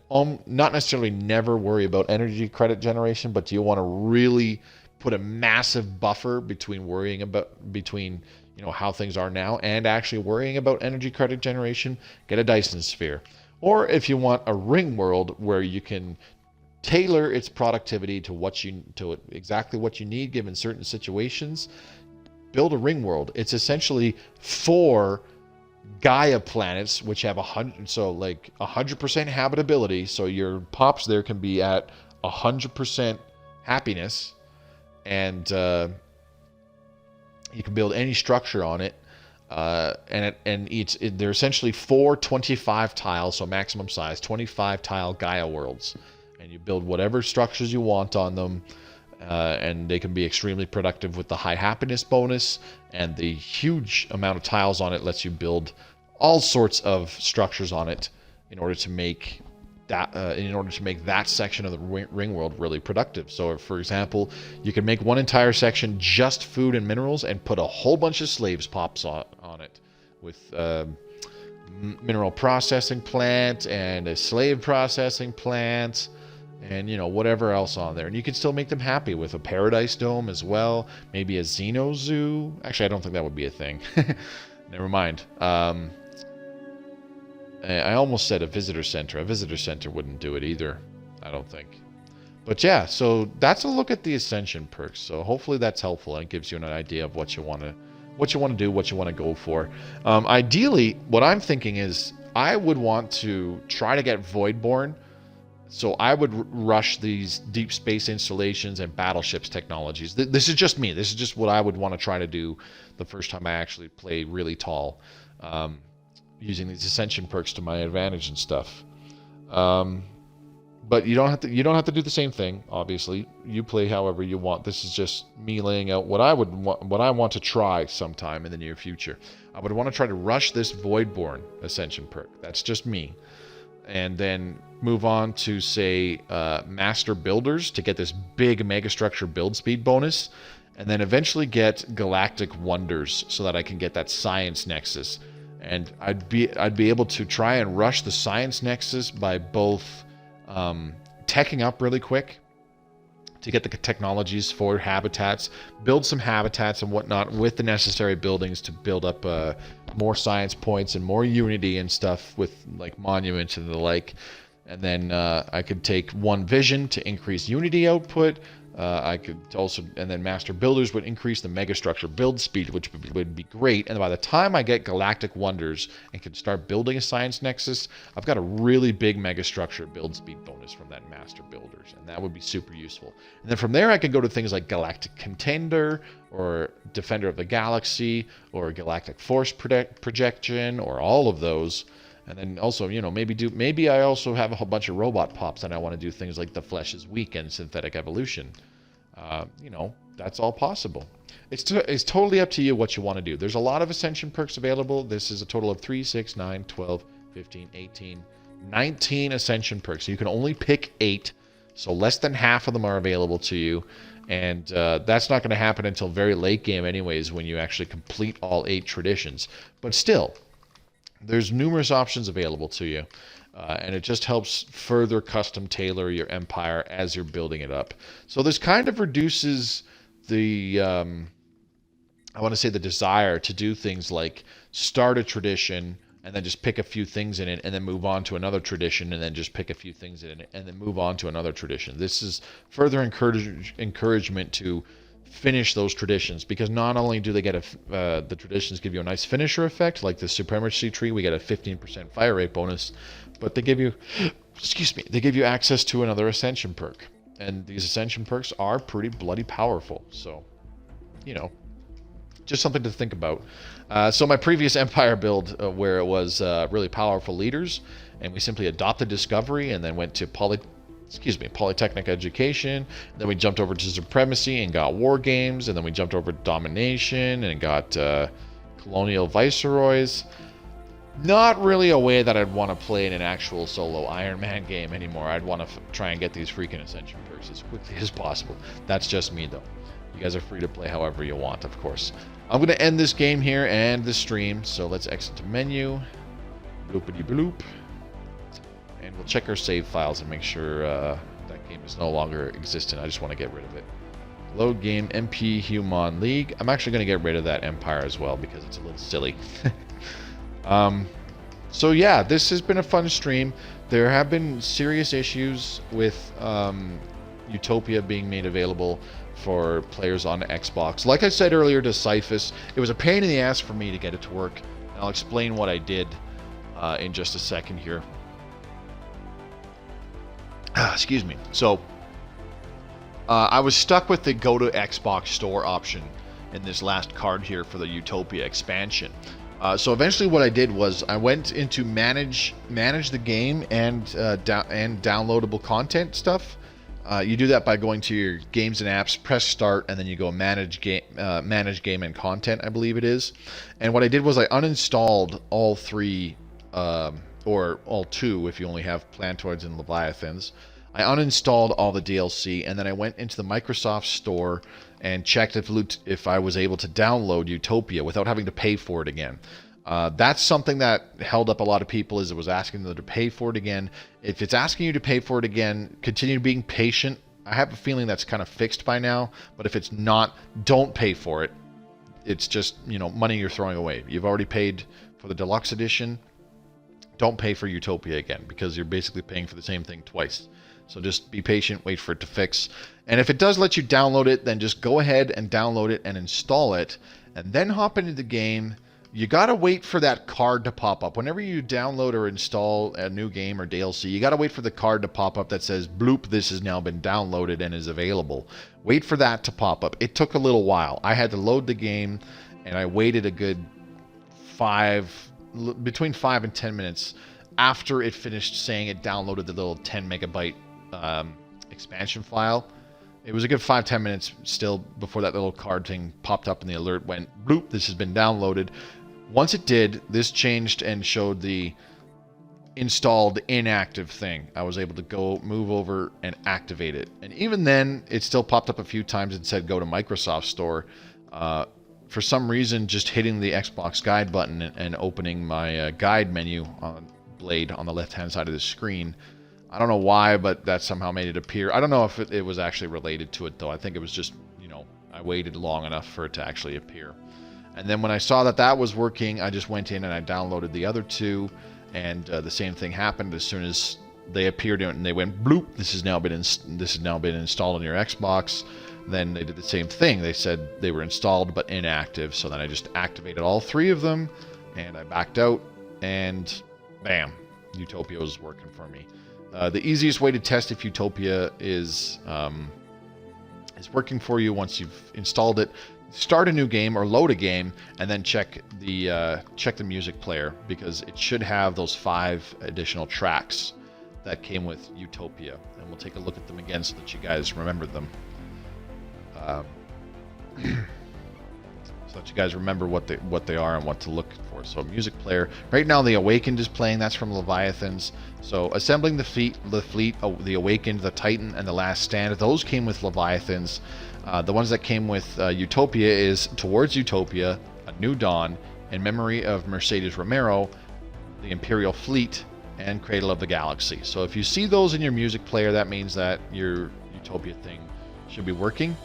Speaker 1: not necessarily never worry about energy credit generation, but do you want to really put a massive buffer between you know, how things are now and actually worrying about energy credit generation? Get a Dyson Sphere. Or if you want a Ring World where you can tailor its productivity to exactly what you need given certain situations, build a Ring World. It's essentially 4 Gaia planets which have 100% habitability, so your pops there can be at 100% happiness, and you can build any structure on it, and they're essentially 4 25 tiles, so maximum size 25 tile Gaia worlds, and you build whatever structures you want on them. and they can be extremely productive with the high happiness bonus, and the huge amount of tiles on it lets you build all sorts of structures on it in order to make that section of the ring world really productive. So for example, you can make one entire section just food and minerals and put a whole bunch of slaves pops on it with mineral processing plant and a slave processing plant and, you know, whatever else on there. And you can still make them happy with a paradise dome as well, maybe a Xeno Zoo. Actually, I don't think that would be a thing. Never mind. I almost said a visitor center. A visitor center wouldn't do it either, I don't think. But yeah, so that's a look at the Ascension perks. So hopefully that's helpful and it gives you an idea of what you want to do, what you want to go for. Ideally, what I'm thinking is I would want to try to get Voidborn. So I would rush these deep space installations and battleships technologies. This is just me. This is just what I would want to try to do the first time I actually play really tall. Using these Ascension perks to my advantage and stuff. But you don't have to do the same thing, obviously. You play however you want. This is just me laying out what I want to try sometime in the near future. I would want to try to rush this Voidborn Ascension perk. That's just me. And then move on to, say, Master Builders to get this big megastructure build speed bonus. And then eventually get Galactic Wonders so that I can get that Science Nexus. And I'd be able to try and rush the Science Nexus by both teching up really quick to get the technologies for habitats, build some habitats and whatnot with the necessary buildings to build up more science points and more unity and stuff with like monuments and the like. And then I could take one vision to increase unity output. I could also, and then Master Builders would increase the megastructure build speed, which would be great. And by the time I get Galactic Wonders and can start building a Science Nexus, I've got a really big megastructure build speed bonus from that Master Builders, and that would be super useful. And then from there, I could go to things like Galactic Contender, or Defender of the Galaxy, or Galactic Force Projection, or all of those. And then also, you know, maybe I also have a whole bunch of robot pops and I want to do things like the Flesh is Weak and Synthetic Evolution. You know, that's all possible. It's totally up to you what you want to do. There's a lot of Ascension perks available. This is a total of 3, 6, 9, 12, 15, 18, 19 Ascension perks. So you can only pick 8. So less than half of them are available to you. And that's not going to happen until very late game anyways, when you actually complete all 8 traditions. But still, there's numerous options available to you, and it just helps further custom tailor your empire as you're building it up. So this kind of reduces the, I want to say the desire to do things like start a tradition and then just pick a few things in it and then move on to another tradition and then just pick a few things in it and then move on to another tradition. This is further encouragement to finish those traditions, because not only do they get the traditions give you a nice finisher effect, like the Supremacy Tree, we get a 15% fire rate bonus, but they give you, they give you access to another Ascension perk, and these Ascension perks are pretty bloody powerful. So, you know, just something to think about. So my previous Empire build, where it was really powerful leaders, and we simply adopted Discovery and then went to Polytechnic Education. Then we jumped over to Supremacy and got War Games, and then we jumped over to Domination and got Colonial Viceroys. Not really a way that I'd want to play in an actual solo Iron Man game anymore. I'd want to try and get these freaking Ascension perks as quickly as possible. That's just me, though. You guys are free to play however you want, of course. I'm going to end this game here and the stream, so let's exit to menu. Bloopity bloop. And we'll check our save files and make sure that game is no longer existent. I just want to get rid of it. Load game, MP Human League. I'm actually going to get rid of that Empire as well because it's a little silly. So yeah, this has been a fun stream. There have been serious issues with Utopia being made available for players on Xbox. Like I said earlier to Cyphus, it was a pain in the ass for me to get it to work. And I'll explain what I did in just a second here. Excuse me. So, I was stuck with the go to Xbox store option in this last card here for the Utopia expansion. So eventually what I did was I went into manage the game and downloadable content stuff You do that by going to your games and apps, press start, and then you go manage game and content, I believe it is. And what I did was I uninstalled all three, or all two if you only have Plantoids and Leviathans. I uninstalled all the DLC, and then I went into the Microsoft Store and checked if I was able to download Utopia without having to pay for it again. That's something that held up a lot of people, is it was asking them to pay for it again. If it's asking you to pay for it again, continue being patient. I have a feeling that's kind of fixed by now, but if it's not, don't pay for it. It's just, you know, money you're throwing away. You've already paid for the deluxe edition. Don't pay for Utopia again, because you're basically paying for the same thing twice. So just be patient, wait for it to fix. And if it does let you download it, then just go ahead and download it and install it, and then hop into the game. You gotta wait for that card to pop up. Whenever you download or install a new game or DLC, you gotta wait for the card to pop up that says, bloop, this has now been downloaded and is available. Wait for that to pop up. It took a little while. I had to load the game, and I waited a good between 5 and 10 minutes after it finished saying it downloaded the little 10 megabyte expansion file. It was a good 5-10 minutes still before that little card thing popped up and the alert went, bloop, this has been downloaded. Once it did, this changed and showed the installed inactive thing. I was able to go move over and activate it. And even then, it still popped up a few times and said go to Microsoft Store. For some reason, just hitting the Xbox guide button and opening my guide menu on blade on the left-hand side of the screen, I don't know why, but that somehow made it appear. I don't know if it was actually related to it, though. I think it was just, you know, I waited long enough for it to actually appear. And then when I saw that that was working, I just went in and I downloaded the other two, and the same thing happened as soon as they appeared and they went bloop. This has now been installed on your Xbox. Then they did the same thing. They said they were installed but inactive. So then I just activated all three of them, and I backed out, and bam, Utopia was working for me. The easiest way to test if Utopia is working for you once you've installed it, start a new game or load a game, and then check the music player, because it should have those 5 additional tracks that came with Utopia. And we'll take a look at them again so that you guys remember them. So that you guys remember what they are and what to look for. So music player. Right now the Awakened is playing. That's from Leviathans. So assembling the fleet, the Awakened, the Titan, and the Last Stand. Those came with Leviathans. The ones that came with Utopia is Towards Utopia, A New Dawn, In Memory of Mercedes Romero, the Imperial Fleet, and Cradle of the Galaxy. So if you see those in your music player, that means that your Utopia thing should be working.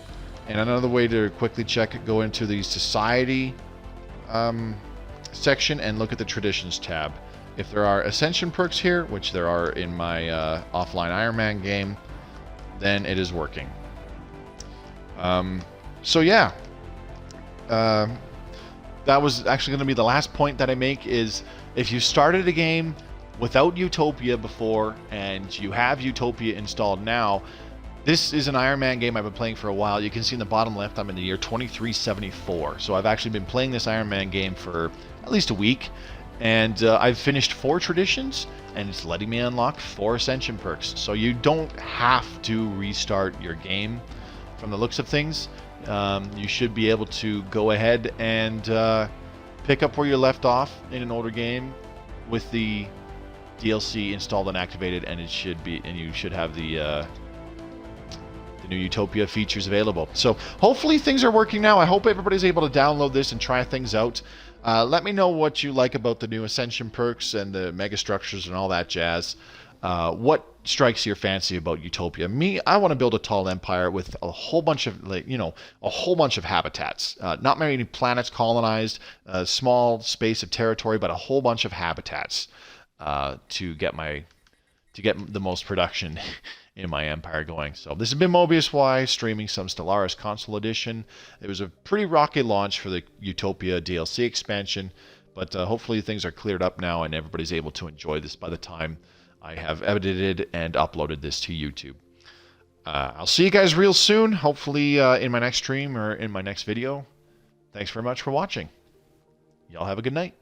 Speaker 1: And another way to quickly check it, go into the Society section and look at the Traditions tab. If there are Ascension perks here, which there are in my offline Iron Man game, then it is working. So yeah, that was actually going to be the last point that I make, is if you started a game without Utopia before and you have Utopia installed now, this is an Iron Man game I've been playing for a while. You can see in the bottom left I'm in the year 2374. So I've actually been playing this Iron Man game for at least a week. And I've finished 4 traditions, and it's letting me unlock 4 Ascension perks. So you don't have to restart your game from the looks of things. You should be able to go ahead and pick up where you left off in an older game with the DLC installed and activated, and you should have the new Utopia features available. So hopefully things are working now. I hope everybody's able to download this and try things out. Let me know what you like about the new Ascension perks and the mega structures and all that jazz. What strikes your fancy about Utopia? Me, I want to build a tall empire with a whole bunch of, a whole bunch of habitats. Not many planets colonized, a small space of territory, but a whole bunch of habitats to get the most production in my empire going. So this has been Mobius Y, streaming some Stellaris Console Edition. It was a pretty rocky launch for the Utopia DLC expansion, but hopefully things are cleared up now and everybody's able to enjoy this by the time I have edited and uploaded this to YouTube. I'll see you guys real soon, hopefully in my next stream or in my next video. Thanks very much for watching. Y'all have a good night.